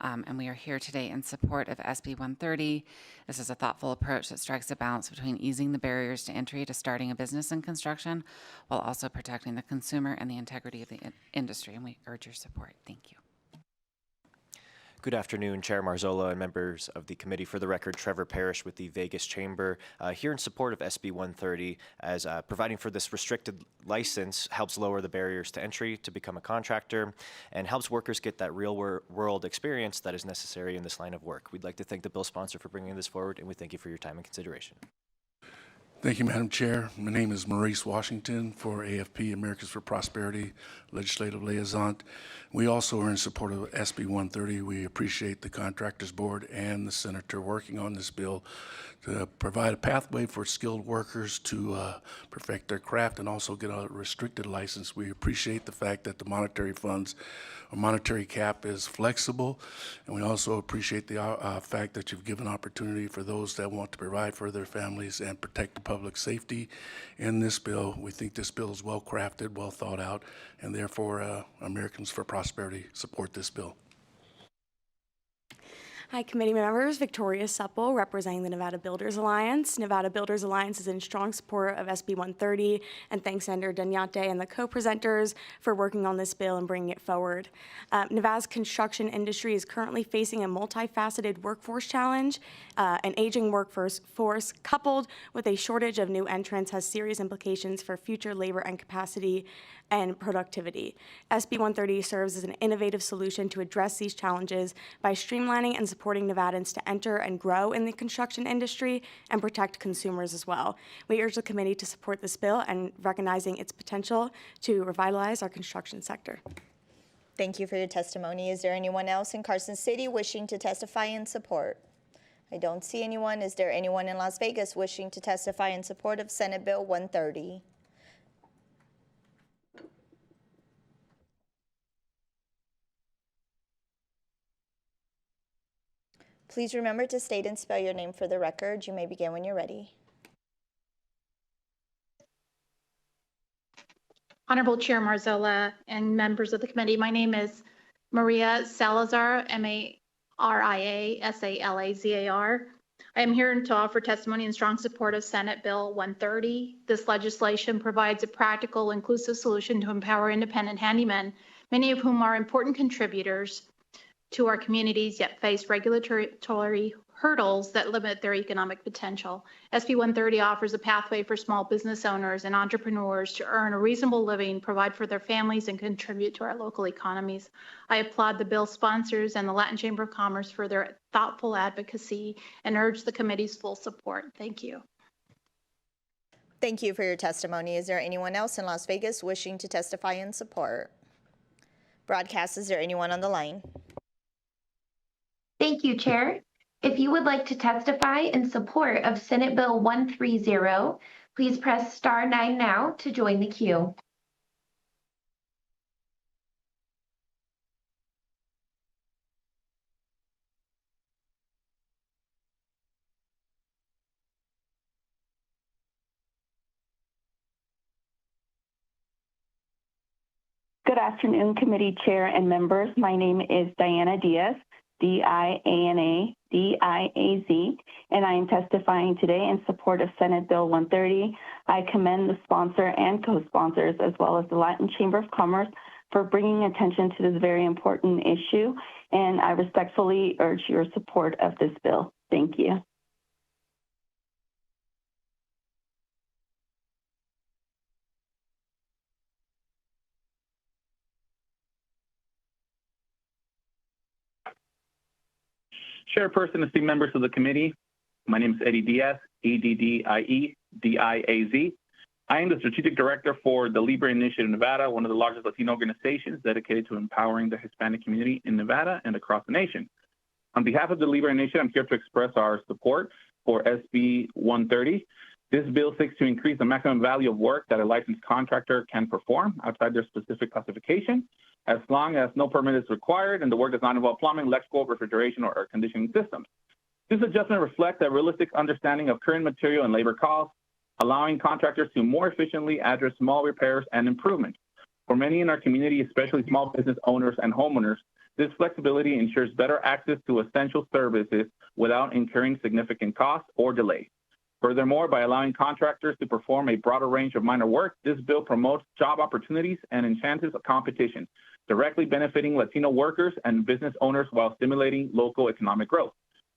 and we are here today in support of SB 130. This is a thoughtful approach that strikes a balance between easing the barriers to entry to starting a business in construction while also protecting the consumer and the integrity of the industry, and we urge your support. Thank you. Good afternoon, Chair Marzola and members of the committee. For the record, Trevor Parrish with the Vegas Chamber, here in support of SB 130, as providing for this restricted license helps lower the barriers to entry to become a contractor and helps workers get that real-world experience that is necessary in this line of work. We'd like to thank the bill sponsor for bringing this forward, and we thank you for your time and consideration. Thank you, Madam Chair. My name is Maurice Washington for AFP, Americans for Prosperity, Legislative Liaison. We also are in support of SB 130. We appreciate the Contractors Board and the Senator working on this bill to provide a pathway for skilled workers to perfect their craft and also get a restricted license. We appreciate the fact that the monetary funds or monetary cap is flexible, and we also appreciate the fact that you've given opportunity for those that want to provide for their families and protect the public safety. In this bill, we think this bill is well crafted, well thought out, and therefore Americans for Prosperity support this bill. Hi, committee members. Victoria Supple, representing the Nevada Builders Alliance. Nevada Builders Alliance is in strong support of SB 130, and thanks Senator Danyate and the co-presenters for working on this bill and bringing it forward. Nevada's construction industry is currently facing a multifaceted workforce challenge. An aging workforce coupled with a shortage of new entrants has serious implications for future labor and capacity and productivity. SB 130 serves as an innovative solution to address these challenges by streamlining and supporting Nevadans to enter and grow in the construction industry and protect consumers as well. We urge the committee to support this bill and recognizing its potential to revitalize our construction sector. Thank you for your testimony. Is there anyone else in Carson City wishing to testify in support? I don't see anyone. Is there anyone in Las Vegas wishing to testify in support of Senate Bill 130? Please remember to state and spell your name for the record. You may begin when you're ready. Honorable Chair Marzola and members of the committee, my name is Maria Salazar, M-A-R-I-A-S-A-L-A-Z-A-R. I am here to offer testimony in strong support of Senate Bill 130. This legislation provides a practical, inclusive solution to empower independent handymen, many of whom are important contributors to our communities, yet face regulatory hurdles that limit their economic potential. SB 130 offers a pathway for small business owners and entrepreneurs to earn a reasonable living, provide for their families, and contribute to our local economies. I applaud the bill sponsors and the Latin Chamber of Commerce for their thoughtful advocacy and urge the committee's full support. Thank you. Thank you for your testimony. Is there anyone else in Las Vegas wishing to testify in support? Broadcast, is there anyone on the line? Thank you, Chair. If you would like to testify in support of Senate Bill 130, please press *9 now to join the queue. Good afternoon, committee chair and members. My name is Diana Diaz, D-I-A-N-A-D-I-A-Z, and I am testifying today in support of Senate Bill 130. I commend the sponsor and co-sponsors, as well as the Latin Chamber of Commerce, for bringing attention to this very important issue, and I respectfully urge your support of this bill. Thank you. Chairperson, esteemed members of the committee, my name is Eddie Diaz, E-D-D-I-E-D-I-A-Z. I am the Strategic Director for the Libre Initiative Nevada, one of the largest Latino organizations dedicated to empowering the Hispanic community in Nevada and across the nation. On behalf of the Libre Initiative, I'm here to express our support for SB 130. This bill seeks to increase the maximum value of work that a licensed contractor can perform outside their specific classification, as long as no permit is required and the work does not involve plumbing, electrical, refrigeration, or air conditioning systems. This adjustment reflects a realistic understanding of current material and labor costs, allowing contractors to more efficiently address small repairs and improvements. For many in our community, especially small business owners and homeowners, this flexibility ensures better access to essential services without incurring significant costs or delays. Furthermore, by allowing contractors to perform a broader range of minor work, this bill promotes job opportunities and enhances competition, directly benefiting Latino workers and business owners while stimulating local economic growth.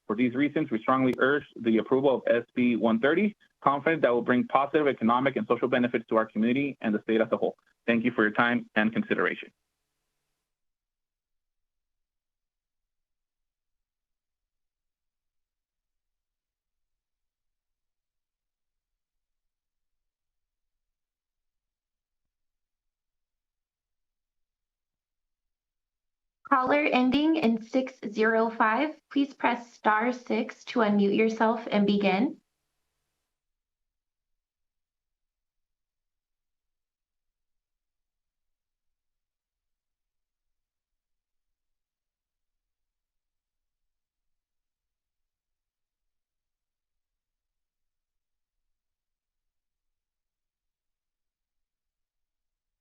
For these reasons, we strongly urge the approval of SB 130, confident that will bring positive economic and social benefits to our community and the state as a whole. Thank you for your time and consideration. Caller ending in 605, please press *6 to unmute yourself and begin.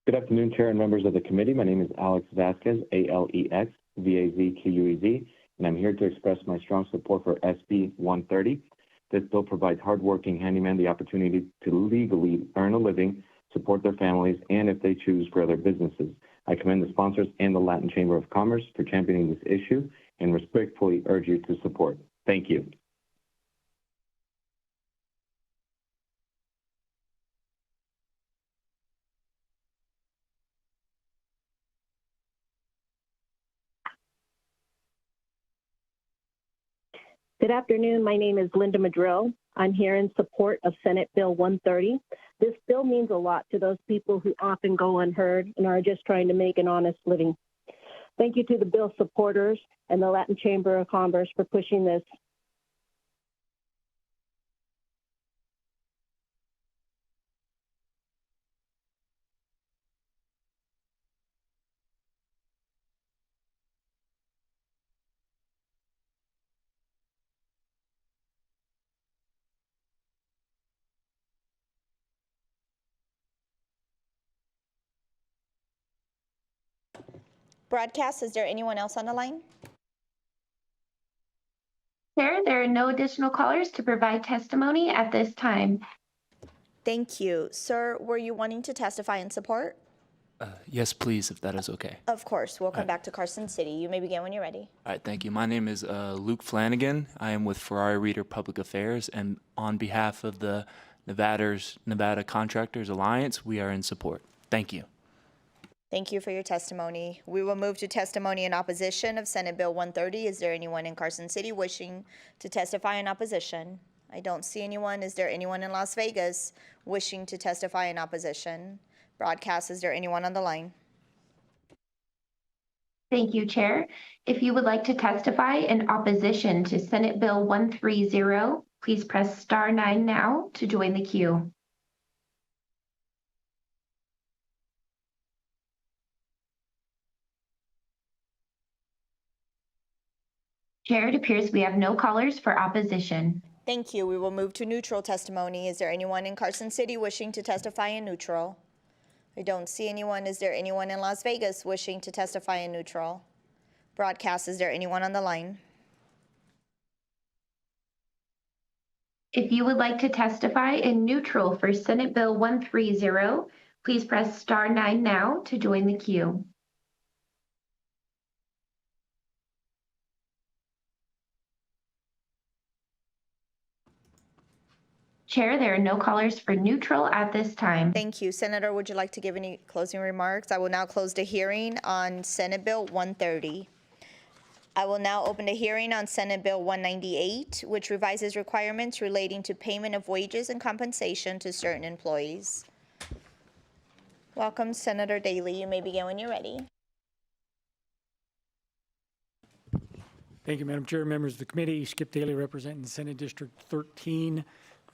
Good afternoon, Chair and members of the committee. My name is Alex Vasquez, ALEX-VAZQUEZ, and I'm here to express my strong support for SB 130. This bill provides hardworking handymen the opportunity to legally earn a living, support their families, and if they choose, grow their businesses. I commend the sponsors and the Latin Chamber of Commerce for championing this issue and respectfully urge you to support. Thank you. Good afternoon. My name is Linda Madrill. I'm here in support of Senate Bill 130. This bill means a lot to those people who often go unheard and are just trying to make an honest living. Thank you to the bill supporters and the Latin Chamber of Commerce for pushing this. Broadcast, is there anyone else on the line? Chair, there are no additional callers to provide testimony at this time. Thank you. Sir, were you wanting to testify in support? Yes, please, if that is okay. Of course. We'll come back to Carson City. You may begin when you're ready. All right, thank you. My name is Luke Flanagan. I am with Ferrari Reader Public Affairs, and on behalf of the Nevada Contractors Alliance, we are in support. Thank you. Thank you for your testimony. We will move to testimony in opposition of Senate Bill 130. Is there anyone in Carson City wishing to testify in opposition? I don't see anyone. Is there anyone in Las Vegas wishing to testify in opposition? Broadcast, is there anyone on the line? Thank you, Chair. If you would like to testify in opposition to Senate Bill 130, please press *9 now to join the queue. Chair, it appears we have no callers for opposition. Thank you. We will move to neutral testimony. Is there anyone in Carson City wishing to testify in neutral? I don't see anyone. Is there anyone in Las Vegas wishing to testify in neutral? Broadcast, is there anyone on the line? If you would like to testify in neutral for Senate Bill 130, please press *9 now to join the queue. Chair, there are no callers for neutral at this time. Thank you. Senator, would you like to give any closing remarks? I will now close the hearing on Senate Bill 130. I will now open the hearing on Senate Bill 198, which revises requirements relating to payment of wages and compensation to certain employees. Welcome, Senator Daly. You may begin when you're ready. Thank you, Madam Chair, members of the committee. Skip Daly, representing Senate District 13.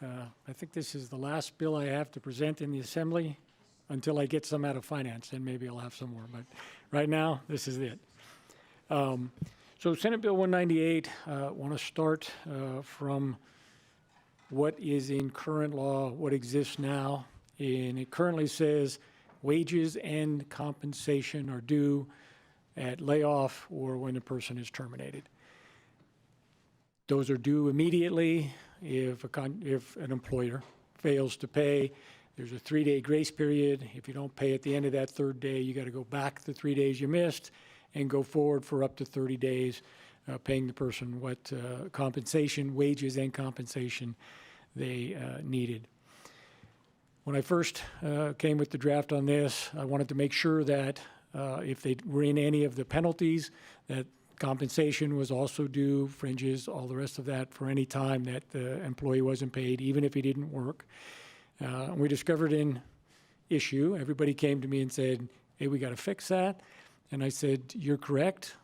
I think this is the last bill I have to present in the Assembly until I get some out of finance, and maybe I'll have some more. But right now, this is it. So Senate Bill 198, I want to start from what is in current law, what exists now. And it currently says wages and compensation are due at layoff or when the person is terminated. Those are due immediately if an employer fails to pay. There's a 3-day grace period. If you don't pay at the end of that 3rd day, you got to go back the 3 days you missed and go forward for up to 30 days, paying the person what compensation, wages and compensation they needed. When I first came with the draft on this, I wanted to make sure that if they were in any of the penalties, that compensation was also due, fringes, all the rest of that for any time that the employee wasn't paid, even if he didn't work. We discovered an issue. Everybody came to me and said, hey, we got to fix that. And I said, you're correct,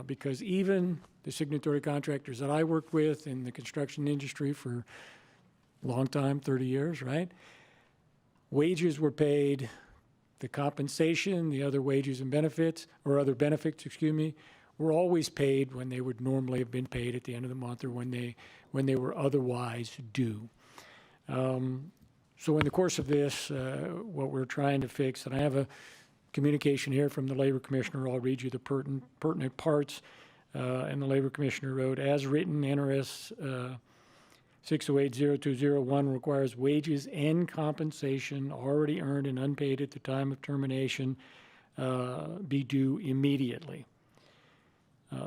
because even the signatory contractors that I worked with in the construction industry for a long time, 30 years, right? Wages were paid, the compensation, the other wages and benefits, or other benefits, excuse me, were always paid when they would normally have been paid at the end of the month or when they were otherwise due. So in the course of this, what we're trying to fix, and I have a communication here from the Labor Commissioner, I'll read you the pertinent parts, and the Labor Commissioner wrote, as written, NRS 608-0201 requires wages and compensation already earned and unpaid at the time of termination be due immediately.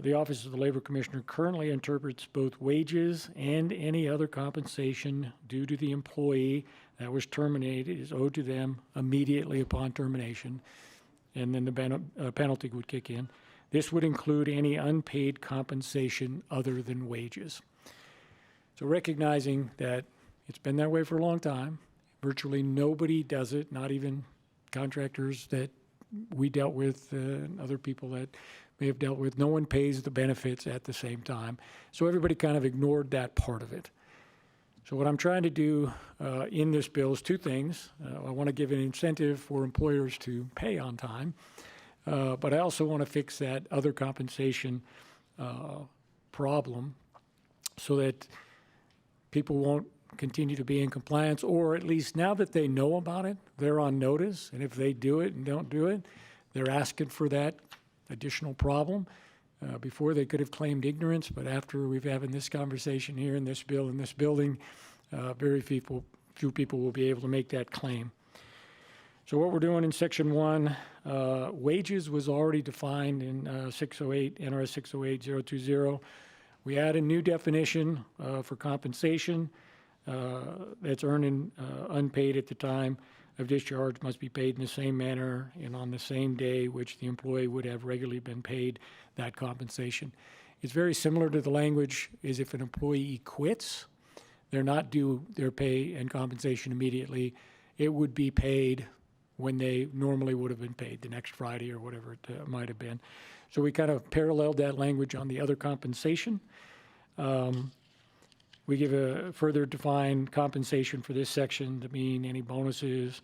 The Office of the Labor Commissioner currently interprets both wages and any other compensation due to the employee that was terminated is owed to them immediately upon termination, and then the penalty would kick in. This would include any unpaid compensation other than wages. So recognizing that it's been that way for a long time, virtually nobody does it, not even contractors that we dealt with, other people that may have dealt with. No one pays the benefits at the same time. So everybody kind of ignored that part of it. So what I'm trying to do in this bill is two things. I want to give an incentive for employers to pay on time, but I also want to fix that other compensation problem so that people won't continue to be in compliance, or at least now that they know about it, they're on notice, and if they do it and don't do it, they're asking for that additional problem. Before they could have claimed ignorance, but after we've having this conversation here in this bill, in this building, very few people will be able to make that claim. So what we're doing in Section 1, wages was already defined in NRS 608-020. We add a new definition for compensation that's earned and unpaid at the time of discharge must be paid in the same manner and on the same day which the employee would have regularly been paid that compensation. It's very similar to the language is if an employee quits, they're not due their pay and compensation immediately. It would be paid when they normally would have been paid, the next Friday or whatever it might have been. So we kind of paralleled that language on the other compensation. We give a further defined compensation for this section to mean any bonuses,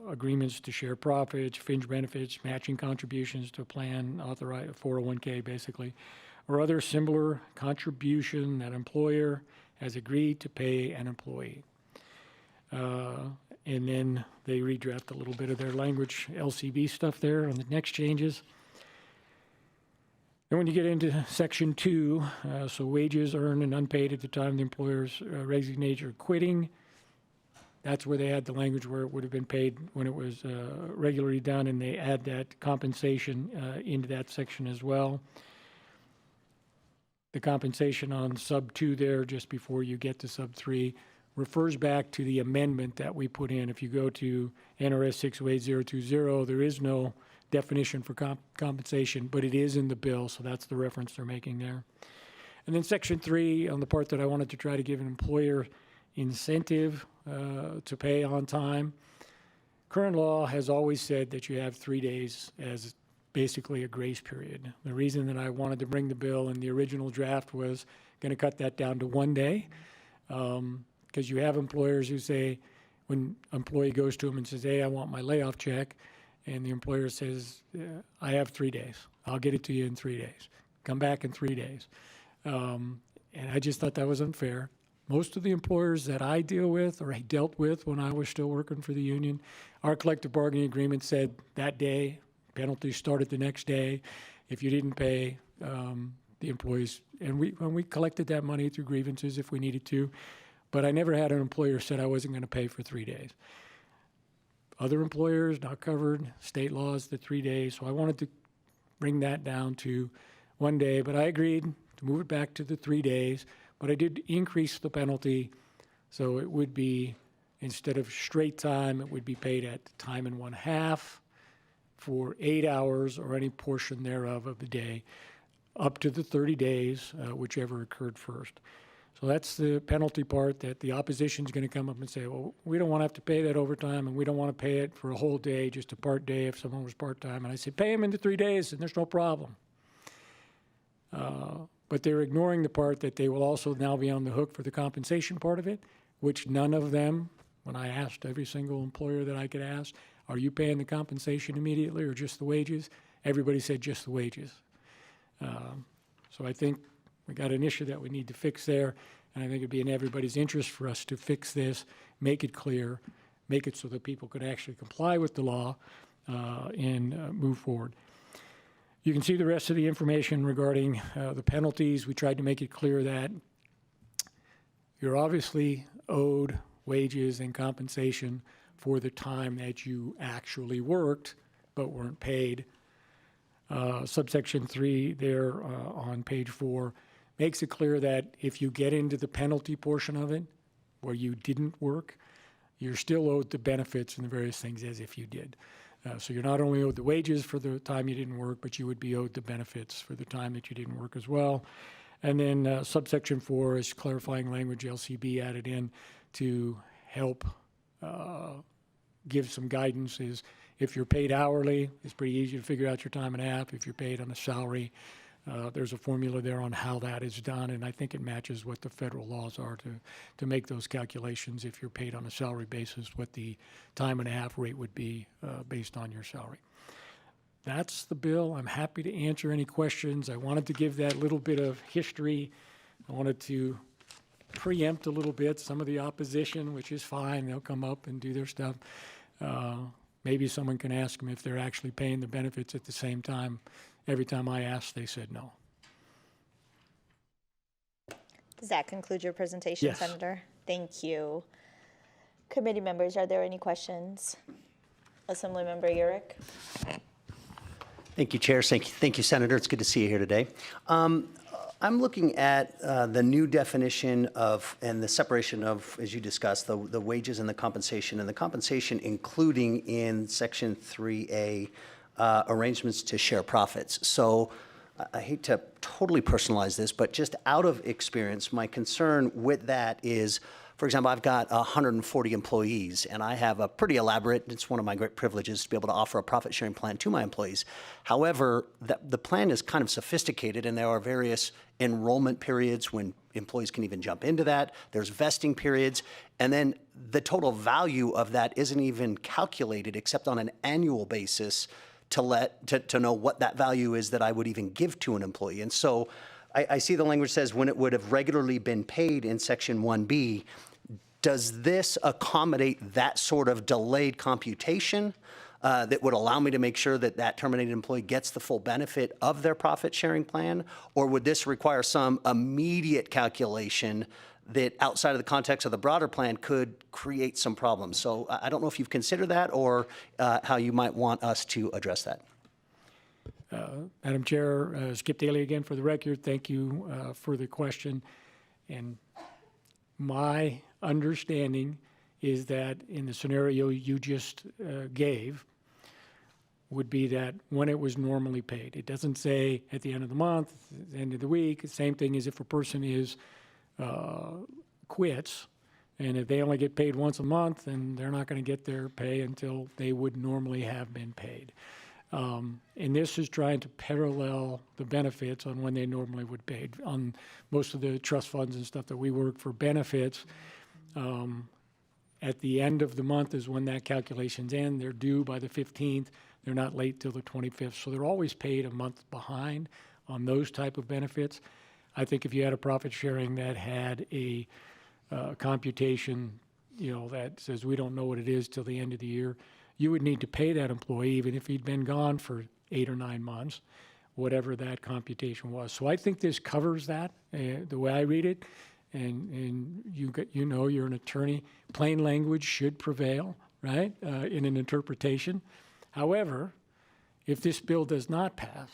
agreements to share profits, fringe benefits, matching contributions to a plan, authorized 401k basically, or other similar contribution that employer has agreed to pay an employee. And then they redraft a little bit of their language, LCB stuff there on the next changes. Then when you get into Section 2, so wages earned and unpaid at the time the employer's resignation or quitting, that's where they add the language where it would have been paid when it was regularly done, and they add that compensation into that section as well. The compensation on sub 2 there, just before you get to sub 3, refers back to the amendment that we put in. If you go to NRS 608-020, there is no definition for compensation, but it is in the bill, so that's the reference they're making there. And then Section 3, on the part that I wanted to try to give an employer incentive to pay on time, Current law has always said that you have 3 days as basically a grace period. The reason that I wanted to bring the bill in the original draft was going to cut that down to 1 day, because you have employers who say, when an employee goes to them and says, hey, I want my layoff check, and the employer says, I have 3 days. I'll get it to you in 3 days. Come back in 3 days. And I just thought that was unfair. Most of the employers that I deal with or I dealt with when I was still working for the union, our collective bargaining agreement said that day, penalties started the next day. If you didn't pay, the employees, and we collected that money through grievances if we needed to, but I never had an employer said I wasn't going to pay for 3 days. Other employers not covered, state laws, the 3 days, so I wanted to bring that down to 1 day, but I agreed to move it back to the 3 days, but I did increase the penalty, so it would be, instead of straight time, it would be paid at time and 1/2 for 8 hours or any portion thereof of the day, up to the 30 days, whichever occurred first. So that's the penalty part that the opposition is going to come up and say, well, we don't want to have to pay that overtime, and we don't want to pay it for a whole day, just a part day if someone was part-time. And I said, pay them into 3 days, and there's no problem. But they're ignoring the part that they will also now be on the hook for the compensation part of it, which none of them, when I asked every single employer that I could ask, are you paying the compensation immediately or just the wages? Everybody said just the wages. So I think we got an issue that we need to fix there, and I think it'd be in everybody's interest for us to fix this, make it clear, make it so that people could actually comply with the law and move forward. You can see the rest of the information regarding the penalties. We tried to make it clear that you're obviously owed wages and compensation for the time that you actually worked but weren't paid. Subsection 3 there on page 4 makes it clear that if you get into the penalty portion of it, where you didn't work, you're still owed the benefits and the various things as if you did. So you're not only owed the wages for the time you didn't work, but you would be owed the benefits for the time that you didn't work as well. And then subsection 4 is clarifying language LCB added in to help give some guidance. Is if you're paid hourly, it's pretty easy to figure out your time and a half. If you're paid on a salary, there's a formula there on how that is done, and I think it matches what the federal laws are to make those calculations. If you're paid on a salary basis, what the time and a half rate would be based on your salary. That's the bill. I'm happy to answer any questions. I wanted to give that little bit of history. I wanted to preempt a little bit some of the opposition, which is fine. They'll come up and do their stuff. Maybe someone can ask them if they're actually paying the benefits at the same time. Every time I asked, they said no. Does that conclude your presentation, Yes. Senator? Thank you. Committee members, are there any questions? Assemblymember Urick. Thank you, Chair. Thank you, Senator. It's good to see you here today. I'm looking at the new definition of and the separation of, as you discussed, the wages and the compensation including in Section 3A arrangements to share profits. So I hate to totally personalize this, but just out of experience, my concern with that is, for example, I've got 140 employees, and I have a pretty elaborate, it's one of my great privileges to be able to offer a profit sharing plan to my employees. However, the plan is kind of sophisticated, and there are various enrollment periods when employees can even jump into that. There's vesting periods, and then the total value of that isn't even calculated except on an annual basis to know what that value is that I would even give to an employee. And so I see the language says when it would have regularly been paid in Section 1B. Does this accommodate that sort of delayed computation that would allow me to make sure that that terminated employee gets the full benefit of their profit sharing plan? Or would this require some immediate calculation that outside of the context of the broader plan could create some problems? So I don't know if you've considered that or how you might want us to address that. Madam Chair, Skip Daly again for the record. Thank you for the question. And my understanding is that in the scenario you just gave would be that when it was normally paid. It doesn't say at the end of the month, at the end of the week. The same thing as if a person is quits And if they only get paid once a month, then they're not going to get their pay until they would normally have been paid. And this is trying to parallel the benefits on when they normally would be paid. On most of the trust funds and stuff that we work for benefits, at the end of the month is when that calculation's end. They're due by the 15th. They're not late till the 25th. So they're always paid a month behind on those type of benefits. I think if you had a profit sharing that had a computation, that says we don't know what it is till the end of the year, you would need to pay that employee even if he'd been gone for 8 or 9 months, whatever that computation was. So I think this covers that, the way I read it. And you're an attorney. Plain language should prevail, right, in an interpretation. However, if this bill does not pass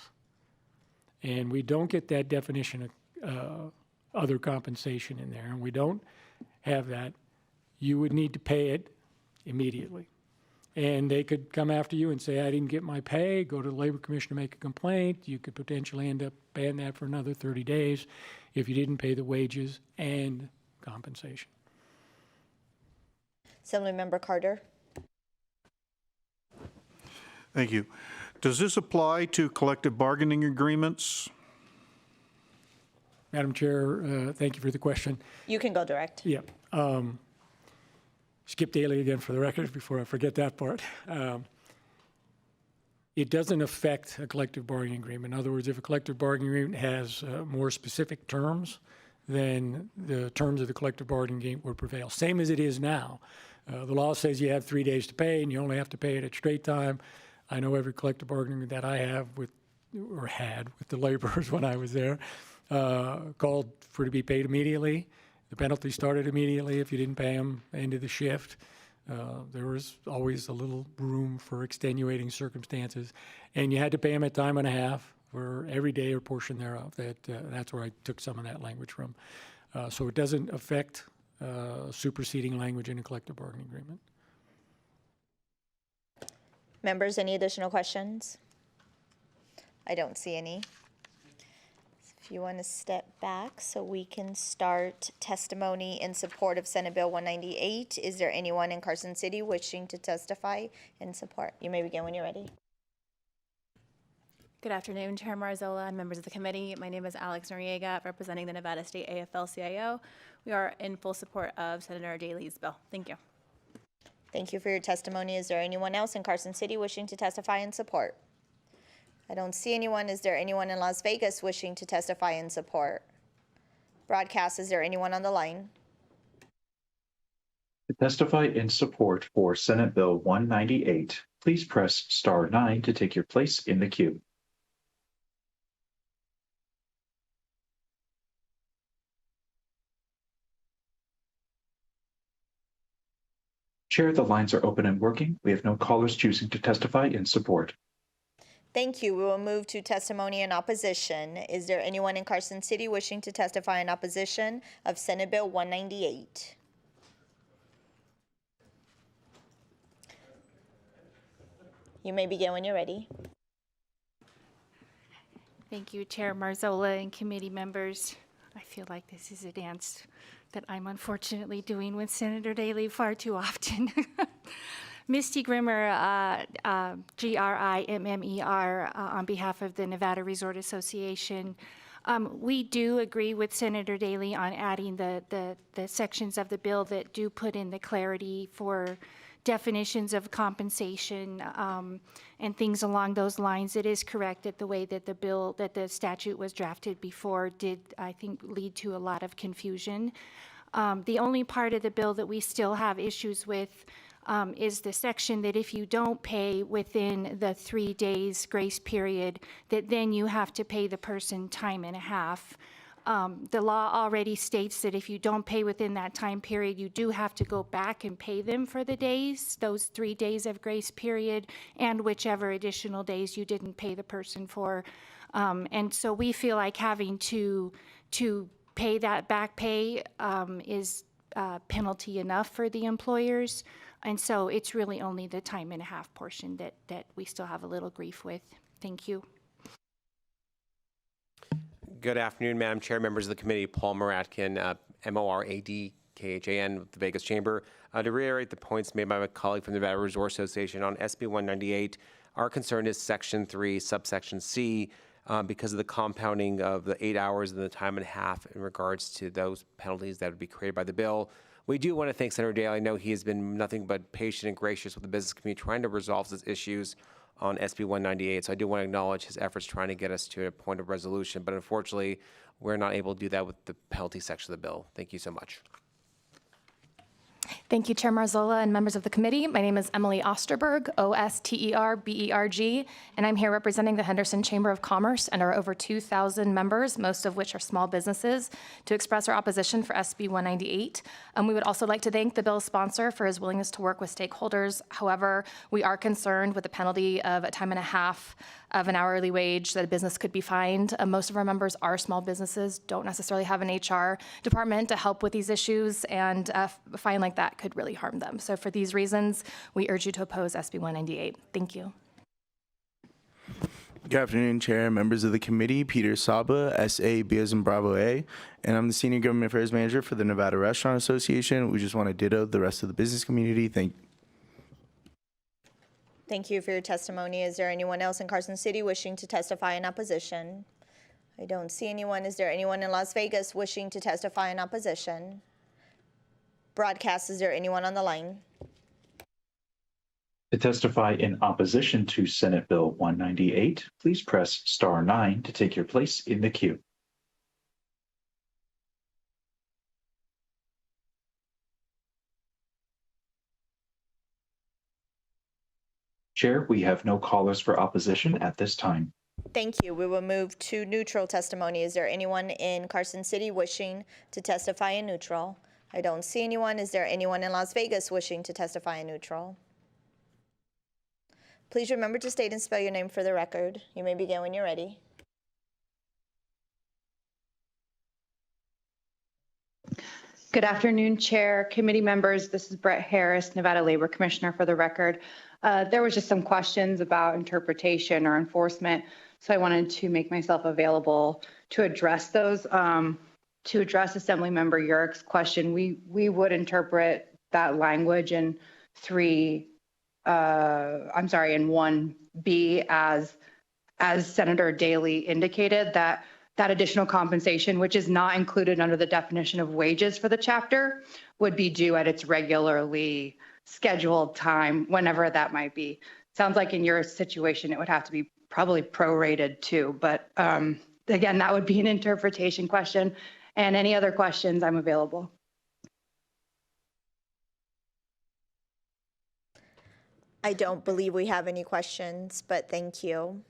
and we don't get that definition of other compensation in there, and we don't have that, you would need to pay it immediately. And they could come after you and say, I didn't get my pay, go to the Labor Commission to make a complaint. You could potentially end up paying that for another 30 days if you didn't pay the wages and compensation. Assemblymember Carter. Thank you. Does this apply to collective bargaining agreements? Madam Chair, thank you for the question. You can go direct. Yeah. Skip Daly again for the record before I forget that part. It doesn't affect a collective bargaining agreement. In other words, if a collective bargaining agreement has more specific terms, then the terms of the collective bargaining agreement would prevail. Same as it is now. The law says you have 3 days to pay and you only have to pay it at straight time. I know every collective bargaining that I have had with the laborers when I was there called for it to be paid immediately. The penalty started immediately if you didn't pay them end of the shift. There was always a little room for extenuating circumstances, and you had to pay them at time and a half for every day or portion thereof. That's where I took some of that language from. So it doesn't affect superseding language in a collective bargaining agreement. Members, any additional questions? I don't see any. If you want to step back so we can start testimony in support of Senate Bill 198. Is there anyone in Carson City wishing to testify in support? You may begin when you're ready. Good afternoon, Chair Marzola and members of the committee. My name is Alex Noriega, representing the Nevada State AFL-CIO. We are in full support of Senator Daly's bill. Thank you. Thank you for your testimony. Is there anyone else in Carson City wishing to testify in support? I don't see anyone. Is there anyone in Las Vegas wishing to testify in support? Broadcast, is there anyone on the line? To testify in support for Senate Bill 198, please press star 9 to take your place in the queue. Chair, the lines are open and working. We have no callers choosing to testify in support. Thank you. We will move to testimony in opposition. Is there anyone in Carson City wishing to testify in opposition of Senate Bill 198? You may begin when you're ready. Thank you, Chair Marzola and committee members. I feel like this is a dance that I'm unfortunately doing with Senator Daly far too often. Misty Grimmer, Grimmer, on behalf of the Nevada Resort Association. We do agree with Senator Daly on adding the sections of the bill that do put in the clarity for definitions of compensation and things along those lines. It is correct that the way that the statute was drafted before did, I think, lead to a lot of confusion. The only part of the bill that we still have issues with is the section that if you don't pay within the 3 days grace period, that then you have to pay the person time and a half. The law already states that if you don't pay within that time period, you do have to go back and pay them for the days, those 3 days of grace period, and whichever additional days you didn't pay the person for. And so we feel like having to pay that back pay is penalty enough for the employers. And so it's really only the time and a half portion that we still have a little grief with. Thank you. Good afternoon, Madam Chair, members of the committee. Paul Moradkin, KHAN with the Vegas Chamber. To reiterate the points made by my colleague from the Nevada Resort Association on SB 198, our concern is Section 3, subsection C, because of the compounding of the 8 hours and the time and a half in regards to those penalties that would be created by the bill. We do want to thank Senator Daly. I know he has been nothing but patient and gracious with the business community trying to resolve these issues on SB 198. So I do want to acknowledge his efforts trying to get us to a point of resolution. But unfortunately, we're not able to do that with the penalty section of the bill. Thank you so much. Thank you, Chair Marzola and members of the committee. My name is Emily Osterberg, Osterberg, and I'm here representing the Henderson Chamber of Commerce and our over 2,000 members, most of which are small businesses, to express our opposition for SB 198. We would also like to thank the bill's sponsor for his willingness to work with stakeholders. However, we are concerned with the penalty of a time and a half of an hourly wage that a business could be fined. Most of our members are small businesses, don't necessarily have an HR department to help with these issues, and a fine like that could really harm them. So for these reasons, we urge you to oppose SB 198. Thank you. Good afternoon, Chair, members of the committee. Peter Saba, SAB as in Bravo A, and I'm the Senior Government Affairs Manager for the Nevada Restaurant Association. We just want to ditto the rest of the business community. Thank you for your testimony. Is there anyone else in Carson City wishing to testify in opposition? I don't see anyone. Is there anyone in Las Vegas wishing to testify in opposition? Broadcast, is there anyone on the line? To testify in opposition to Senate Bill 198, please press star 9 to take your place in the queue. Chair, we have no callers for opposition at this time. Thank you. We will move to neutral testimony. Is there anyone in Carson City wishing to testify in neutral? I don't see anyone. Is there anyone in Las Vegas wishing to testify in neutral? Please remember to state and spell your name for the record. You may begin when you're ready. Good afternoon, Chair, committee members. This is Brett Harris, Nevada Labor Commissioner for the record. There was just some questions about interpretation or enforcement, so I wanted to make myself available to address those. To address Assemblymember Yurick's question, we would interpret that language in 1B as Senator Daly indicated, that additional compensation, which is not included under the definition of wages for the chapter, would be due at its regularly scheduled time, whenever that might be. Sounds like in your situation, it would have to be probably prorated too. But again, that would be an interpretation question. And any other questions, I'm available. I don't believe we have any questions, but thank you.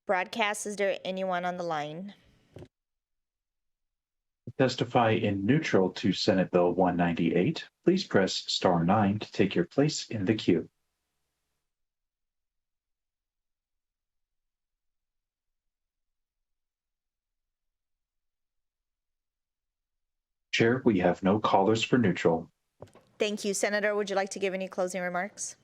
Broadcast, is there anyone on the line? Testify in neutral to Senate Bill 198, please press star 9 to take your place in the queue. Chair, we have no callers for neutral. Thank you. Senator, would you like to give any closing remarks?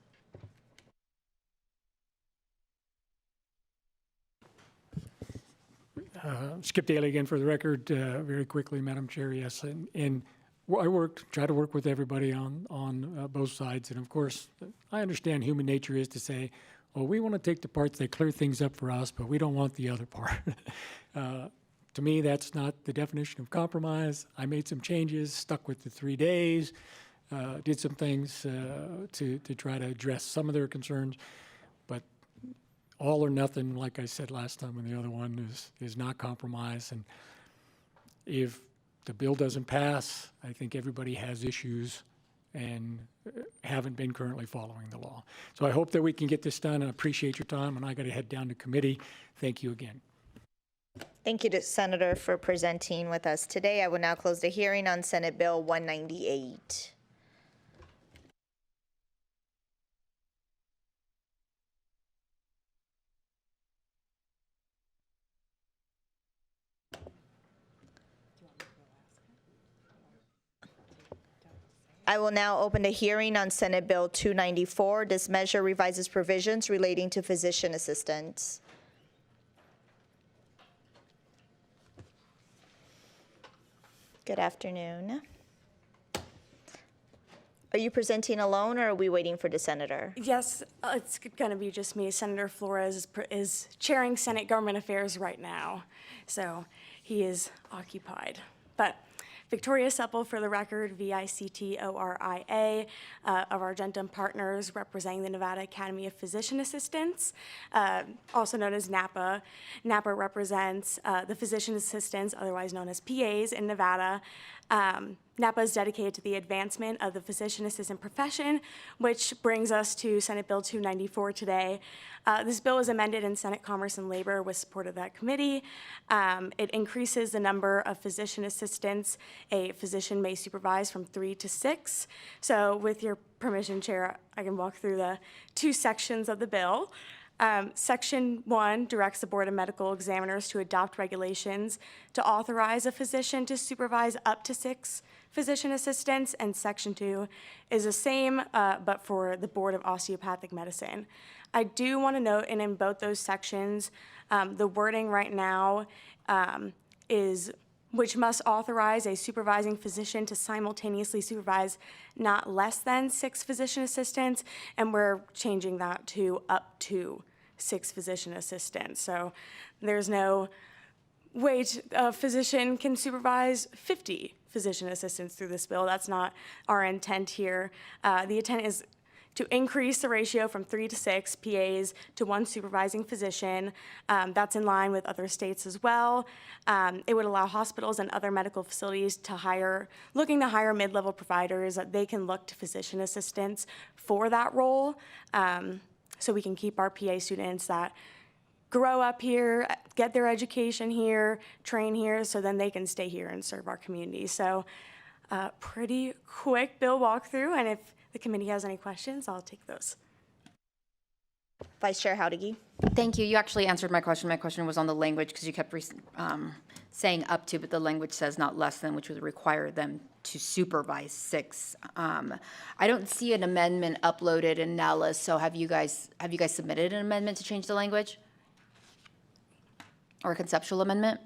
Skip Daly again for the record, very quickly, Madam Chair, yes. And I try to work with everybody on both sides. And of course, I understand human nature is to say, well, we want to take the parts that clear things up for us, but we don't want the other part. To me, that's not the definition of compromise. I made some changes, stuck with the 3 days, did some things to try to address some of their concerns. But all or nothing, like I said last time, and the other one is not compromise. And if the bill doesn't pass, I think everybody has issues and haven't been currently following the law. So I hope that we can get this done. I appreciate your time, and I got to head down to committee. Thank you again. Thank you to Senator for presenting with us today. I will now close the hearing on Senate Bill 198. I will now open the hearing on Senate Bill 294. This measure revises provisions relating to physician assistants. Good afternoon. Are you presenting alone, or are we waiting for the senator? Yes, it's going to be just me. Senator Flores is chairing Senate Government Affairs right now, so he is occupied. But Victoria Supple, for the record, Victoria, of Argentum Partners, representing the Nevada Academy of Physician Assistants, also known as NAPA. NAPA represents the physician assistants, otherwise known as PAs, in Nevada. NAPA is dedicated to the advancement of the physician assistant profession, which brings us to Senate Bill 294 today. This bill is amended in Senate Commerce and Labor with support of that committee. It increases the number of physician assistants a physician may supervise from 3 to 6. So with your permission, Chair, I can walk through the two sections of the bill. Section 1 directs the Board of Medical Examiners to adopt regulations to authorize a physician to supervise up to 6 physician assistants, and Section 2 is the same, but for the Board of Osteopathic Medicine. I do want to note, and in both those sections, the wording right now is which must authorize a supervising physician to simultaneously supervise not less than 6 physician assistants, and we're changing that to up to 6 physician assistants. So there's no way a physician can supervise 50 physician assistants through this bill. That's not our intent here. The intent is to increase the ratio from 3 to 6 PAs to 1 supervising physician. That's in line with other states as well. It would allow hospitals and other medical facilities to looking to hire mid-level providers, that they can look to physician assistants for that role. So we can keep our PA students that grow up here, get their education here, train here, so then they can stay here and serve our community. So pretty quick bill walkthrough, and if the committee has any questions, I'll take those. Vice Chair Howdiggy. Thank you. You actually answered my question. My question was on the language, because you kept saying up to, but the language says not less than, which would require them to supervise 6. I don't see an amendment uploaded in NALA, so have you guys submitted an amendment to change the language? Or a conceptual amendment?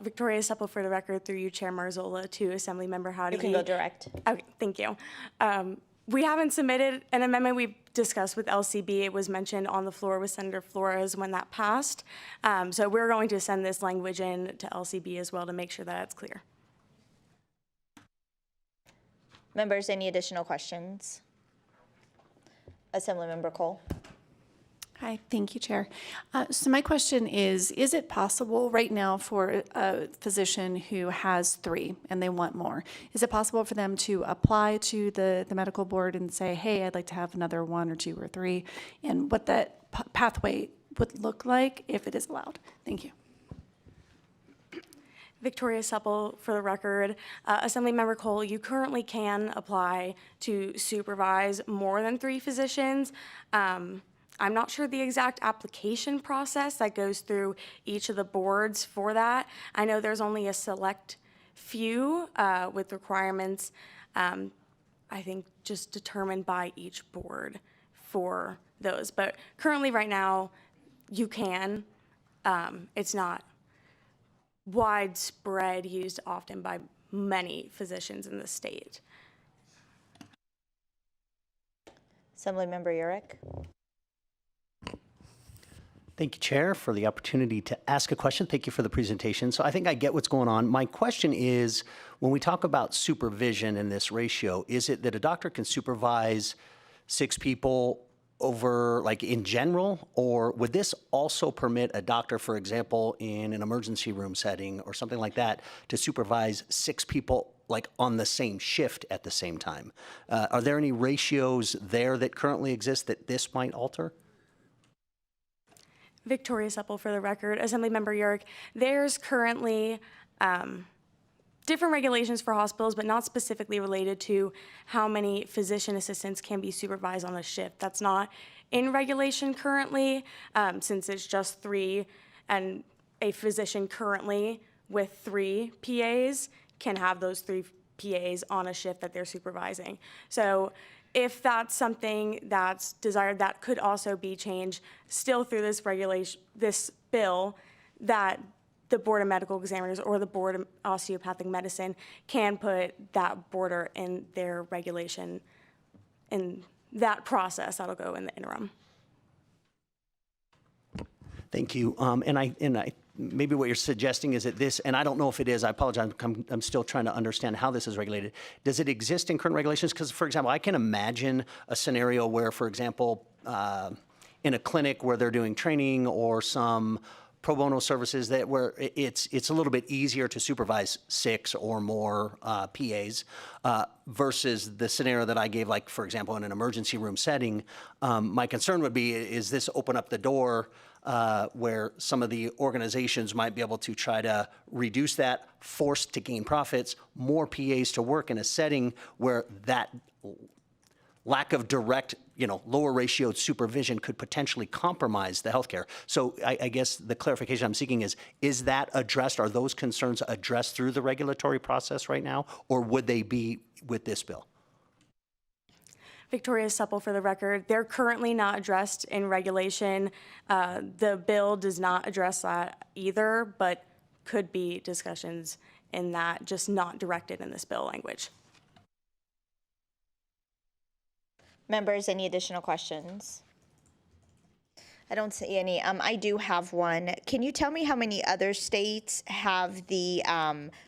Victoria Supple, for the record, through you, Chair Marzola, to Assemblymember Howdiggy. You can go direct. Okay, thank you. We haven't submitted an amendment. We've discussed with LCB. It was mentioned on the floor with Senator Flores when that passed. So we're going to send this language in to LCB as well to make sure that it's clear. Members, any additional questions? Assemblymember Cole. Hi, thank you, Chair. So my question is it possible right now for a physician who has 3 and they want more, is it possible for them to apply to the medical board and say, hey, I'd like to have another 1 or 2 or 3, and what that pathway would look like if it is allowed? Thank you. Victoria Supple, for the record. Assemblymember Cole, you currently can apply to supervise more than 3 physicians. I'm not sure the exact application process that goes through each of the boards for that. I know there's only a select few with requirements, I think, just determined by each board for those. But currently, right now, you can. It's not widespread, used often by many physicians in the state. Assemblymember Urick. Thank you, Chair, for the opportunity to ask a question. Thank you for the presentation. So I think I get what's going on. My question is, when we talk about supervision in this ratio, is it that a doctor can supervise 6 people over, like, in general, or would this also permit a doctor, for example, in an emergency room setting or something like that, to supervise 6 people, like, on the same shift at the same time? Are there any ratios there that currently exist that this might alter? Victoria Supple, for the record. Assemblymember Urick, there's currently different regulations for hospitals, but not specifically related to how many physician assistants can be supervised on a shift. That's not in regulation currently, since it's just 3, and a physician currently with 3 PAs can have those 3 PAs on a shift that they're supervising. So if that's something that's desired, that could also be changed still through this regulation, this bill, that the Board of Medical Examiners or the Board of Osteopathic Medicine can put that border in their regulation. In that process, that'll go in the interim. Thank you. And I maybe what you're suggesting is that this, and I don't know if it is, I apologize, I'm still trying to understand how this is regulated. Does it exist in current regulations? Because, for example, I can imagine a scenario where, for example, in a clinic where they're doing training or some pro bono services that where it's a little bit easier to supervise 6 or more PAs versus the scenario that I gave, like, for example, in an emergency room setting. My concern would be, is this open up the door where some of the organizations might be able to try to reduce that, forced to gain profits, more PAs to work in a setting where that lack of direct, lower ratioed supervision could potentially compromise the healthcare. So I guess the clarification I'm seeking is that addressed? Are those concerns addressed through the regulatory process right now, or would they be with this bill? Victoria Supple for the record. They're currently not addressed in regulation. The bill does not address that either, but could be discussions in that, just not directed in this bill language. Members, any additional questions? I don't see any. I do have one. Can you tell me how many other states have the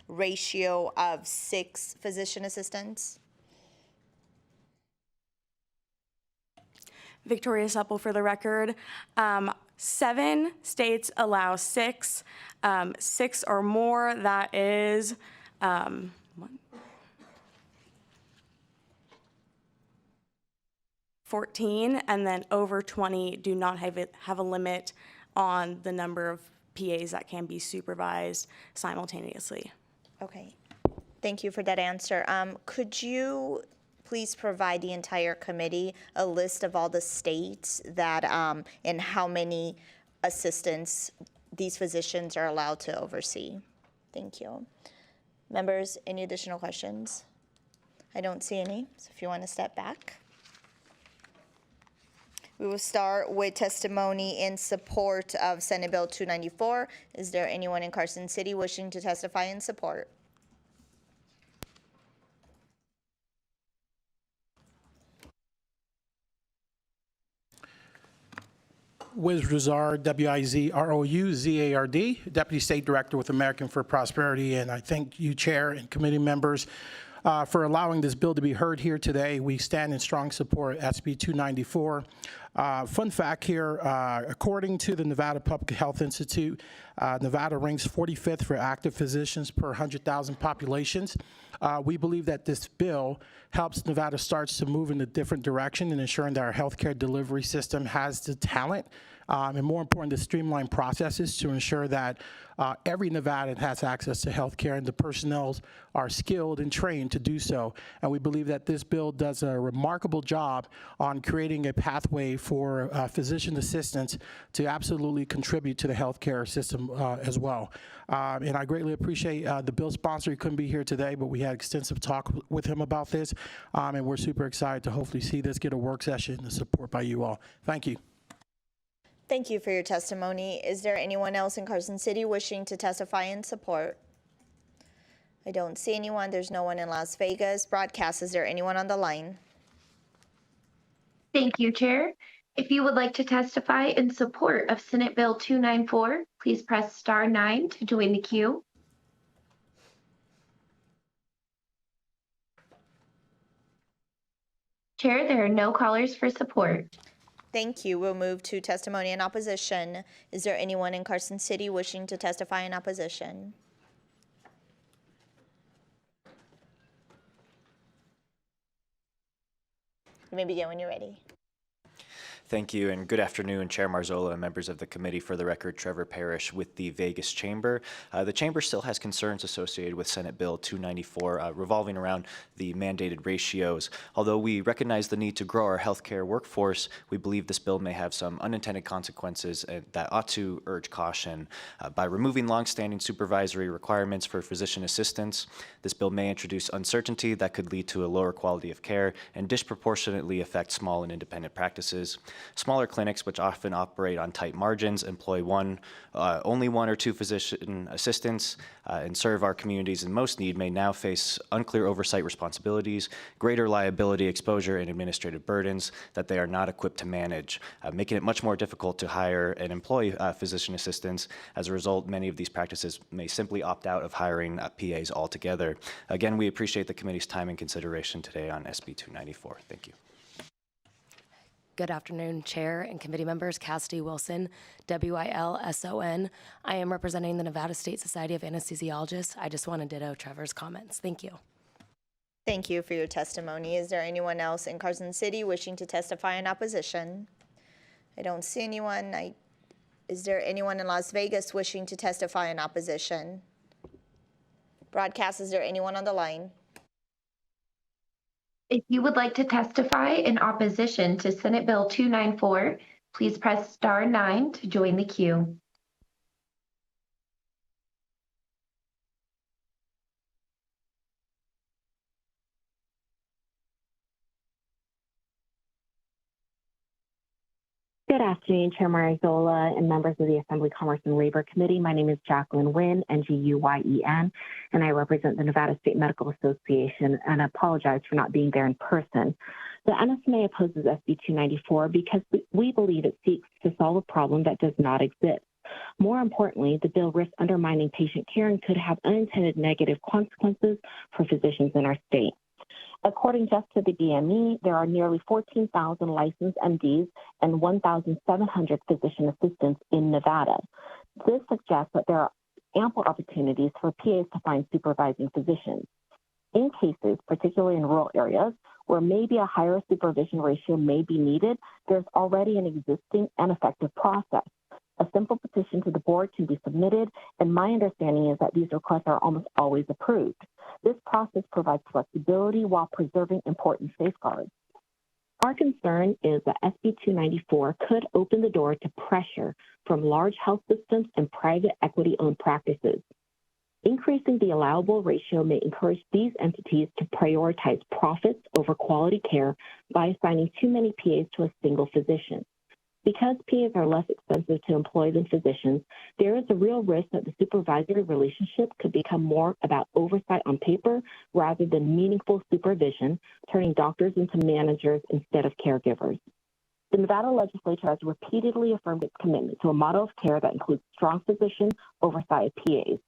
ratio of 6 physician assistants? Victoria Supple for the record. 7 states allow 6. 6 or more, that is 14, and then over 20 do not have a limit on the number of PAs that can be supervised simultaneously. Okay, thank you for that answer. Could you please provide the entire committee a list of all the states that and how many assistants these physicians are allowed to oversee? Thank you. Members, any additional questions? I don't see any, so if you want to step back. We will start with testimony in support of Senate Bill 294. Is there anyone in Carson City wishing to testify in support? Wiz Rizard, W-I-Z-R-O-U-Z-A-R-D, Deputy State Director with American for Prosperity, and I thank you, Chair and committee members, for allowing this bill to be heard here today. We stand in strong support of SB 294. Fun fact here, according to the Nevada Public Health Institute, Nevada ranks 45th for active physicians per 100,000 populations. We believe that this bill helps Nevada starts to move in a different direction in ensuring that our healthcare delivery system has the talent and more important, the streamlined processes to ensure that every Nevadan has access to healthcare and the personnel are skilled and trained to do so. And we believe that this bill does a remarkable job on creating a pathway for physician assistants to absolutely contribute to the healthcare system as well. And I greatly appreciate the bill sponsor. He couldn't be here today, but we had extensive talk with him about this. And we're super excited to hopefully see this get a work session and support by you all. Thank you. Thank you for your testimony. Is there anyone else in Carson City wishing to testify in support? I don't see anyone. There's no one in Las Vegas. Broadcast, is there anyone on the line? Thank you, Chair. If you would like to testify in support of Senate Bill 294, please press star 9 to join the queue. Chair, there are no callers for support. Thank you. We'll move to testimony in opposition. Is there anyone in Carson City wishing to testify in opposition? You may begin when you're ready. Thank you, and good afternoon, Chair Marzola and members of the committee. For the record, Trevor Parrish with the Vegas Chamber. The Chamber still has concerns associated with Senate Bill 294 revolving around the mandated ratios. Although we recognize the need to grow our healthcare workforce, we believe this bill may have some unintended consequences that ought to urge caution. By removing longstanding supervisory requirements for physician assistants, this bill may introduce uncertainty that could lead to a lower quality of care and disproportionately affect small and independent practices. Smaller clinics, which often operate on tight margins, employ only one or two physician assistants, and serve our communities in most need, may now face unclear oversight responsibilities, greater liability exposure, and administrative burdens that they are not equipped to manage, making it much more difficult to hire and employ physician assistants. As a result, many of these practices may simply opt out of hiring PAs altogether. Again, we appreciate the committee's time and consideration today on SB 294. Thank you. Good afternoon, Chair and committee members. Cassidy Wilson, WILSON. I am representing the Nevada State Society of Anesthesiologists. I just want to ditto Trevor's comments. Thank you. Thank you for your testimony. Is there anyone else in Carson City wishing to testify in opposition? I don't see anyone. Is there anyone in Las Vegas wishing to testify in opposition? Broadcast, is there anyone on the line? If you would like to testify in opposition to Senate Bill 294, please press star 9 to join the queue. Good afternoon, Chair Marzola and members of the Assembly Commerce and Labor Committee. My name is Jacqueline Nguyen, Nguyen, and I represent the Nevada State Medical Association and apologize for not being there in person. The NSMA opposes SB 294 because we believe it seeks to solve a problem that does not exist. More importantly, the bill risks undermining patient care and could have unintended negative consequences for physicians in our state. According just to the DME, there are nearly 14,000 licensed MDs and 1,700 physician assistants in Nevada. This suggests that there are ample opportunities for PAs to find supervising physicians. In cases, particularly in rural areas, where maybe a higher supervision ratio may be needed, there's already an existing and effective process. A simple petition to the board can be submitted, and my understanding is that these requests are almost always approved. This process provides flexibility while preserving important safeguards. Our concern is that SB 294 could open the door to pressure from large health systems and private equity-owned practices. Increasing the allowable ratio may encourage these entities to prioritize profits over quality care by assigning too many PAs to a single physician. Because PAs are less expensive to employ than physicians, there is a real risk that the supervisory relationship could become more about oversight on paper rather than meaningful supervision, turning doctors into managers instead of caregivers. The Nevada Legislature has repeatedly affirmed its commitment to a model of care that includes strong physician oversight of PAs.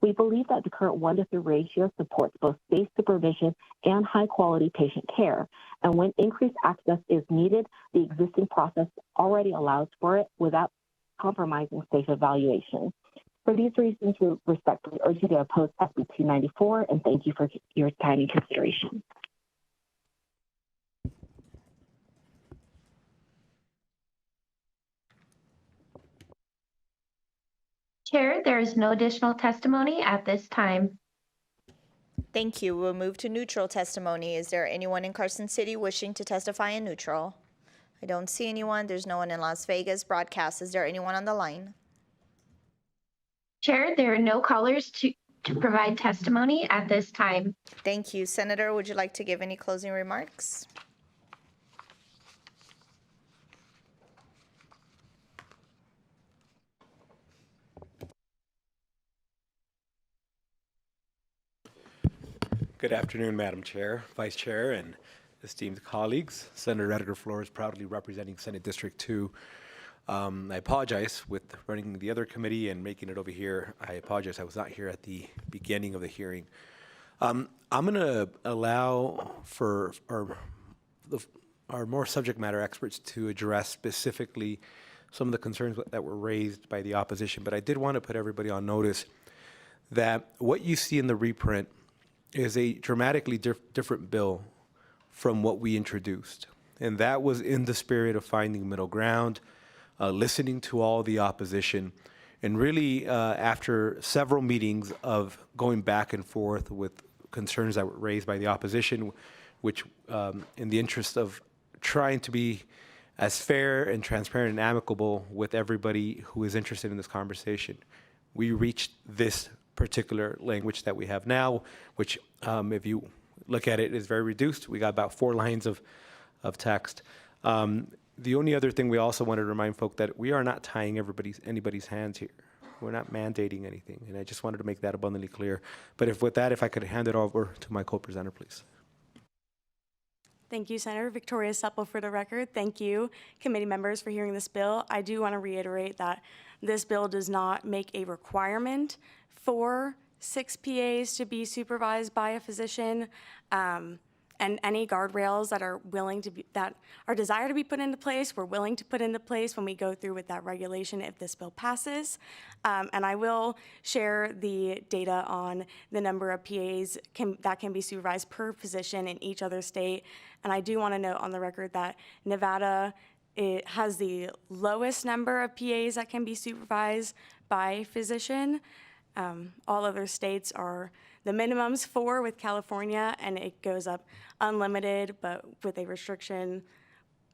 We believe that the current 1-to-3 ratio supports both safe supervision and high-quality patient care, and when increased access is needed, the existing process already allows for it without compromising safe evaluation. For these reasons, we respectfully urge you to oppose SB 294, and thank you for your time and consideration. Chair, there is no additional testimony at this time. Thank you. We'll move to neutral testimony. Is there anyone in Carson City wishing to testify in neutral? I don't see anyone. There's no one in Las Vegas. Broadcast, is there anyone on the line? Chair, there are no callers to provide testimony at this time. Thank you. Senator, would you like to give any closing remarks? Good afternoon, Madam Chair, Vice Chair, and esteemed colleagues. Senator Edgar Flores, proudly representing Senate District 2. I apologize with running the other committee and making it over here. I apologize, I was not here at the beginning of the hearing. I'm going to allow for our more subject matter experts to address specifically some of the concerns that were raised by the opposition, but I did want to put everybody on notice that what you see in the reprint is a dramatically different bill from what we introduced. And that was in the spirit of finding middle ground, listening to all the opposition, and really after several meetings of going back and forth with concerns that were raised by the opposition, which in the interest of trying to be as fair and transparent and amicable with everybody who is interested in this conversation, we reached this particular language that we have now, which if you look at it is very reduced. We got about 4 lines of text. The only other thing we also wanted to remind folk that we are not tying anybody's hands here. We're not mandating anything, and I just wanted to make that abundantly clear. But if I could hand it over to my co-presenter, please. Thank you, Senator Victoria Supple, for the record. Thank you, committee members, for hearing this bill. I do want to reiterate that this bill does not make a requirement for 6 PAs to be supervised by a physician. And any guardrails that are that are desired to be put into place, we're willing to put into place when we go through with that regulation if this bill passes. And I will share the data on the number of PAs that can be supervised per physician in each other state. And I do want to note on the record that Nevada has the lowest number of PAs that can be supervised by physician. All other states are the minimum's 4 with California, and it goes up unlimited, but with a restriction.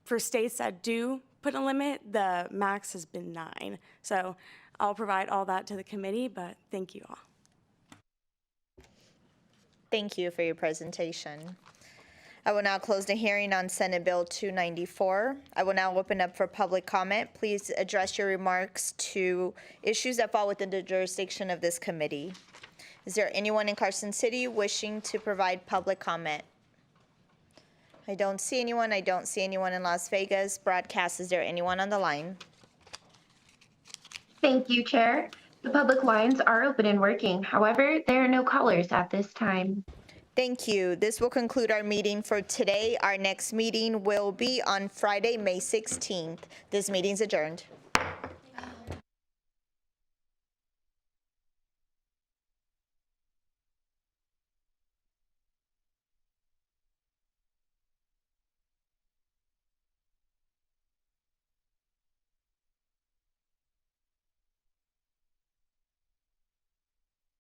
For states that do put a limit, the max has been 9. So I'll provide all that to the committee, but thank you all. Thank you for your presentation. I will now close the hearing on Senate Bill 294. I will now open up for public comment. Please address your remarks to issues that fall within the jurisdiction of this committee. Is there anyone in Carson City wishing to provide public comment? I don't see anyone. I don't see anyone in Las Vegas. Broadcast, is there anyone on the line? Thank you, Chair. The public lines are open and working. However, there are no callers at this time. Thank you. This will conclude our meeting for today. Our next meeting will be on Friday, May 16th. This meeting's adjourned.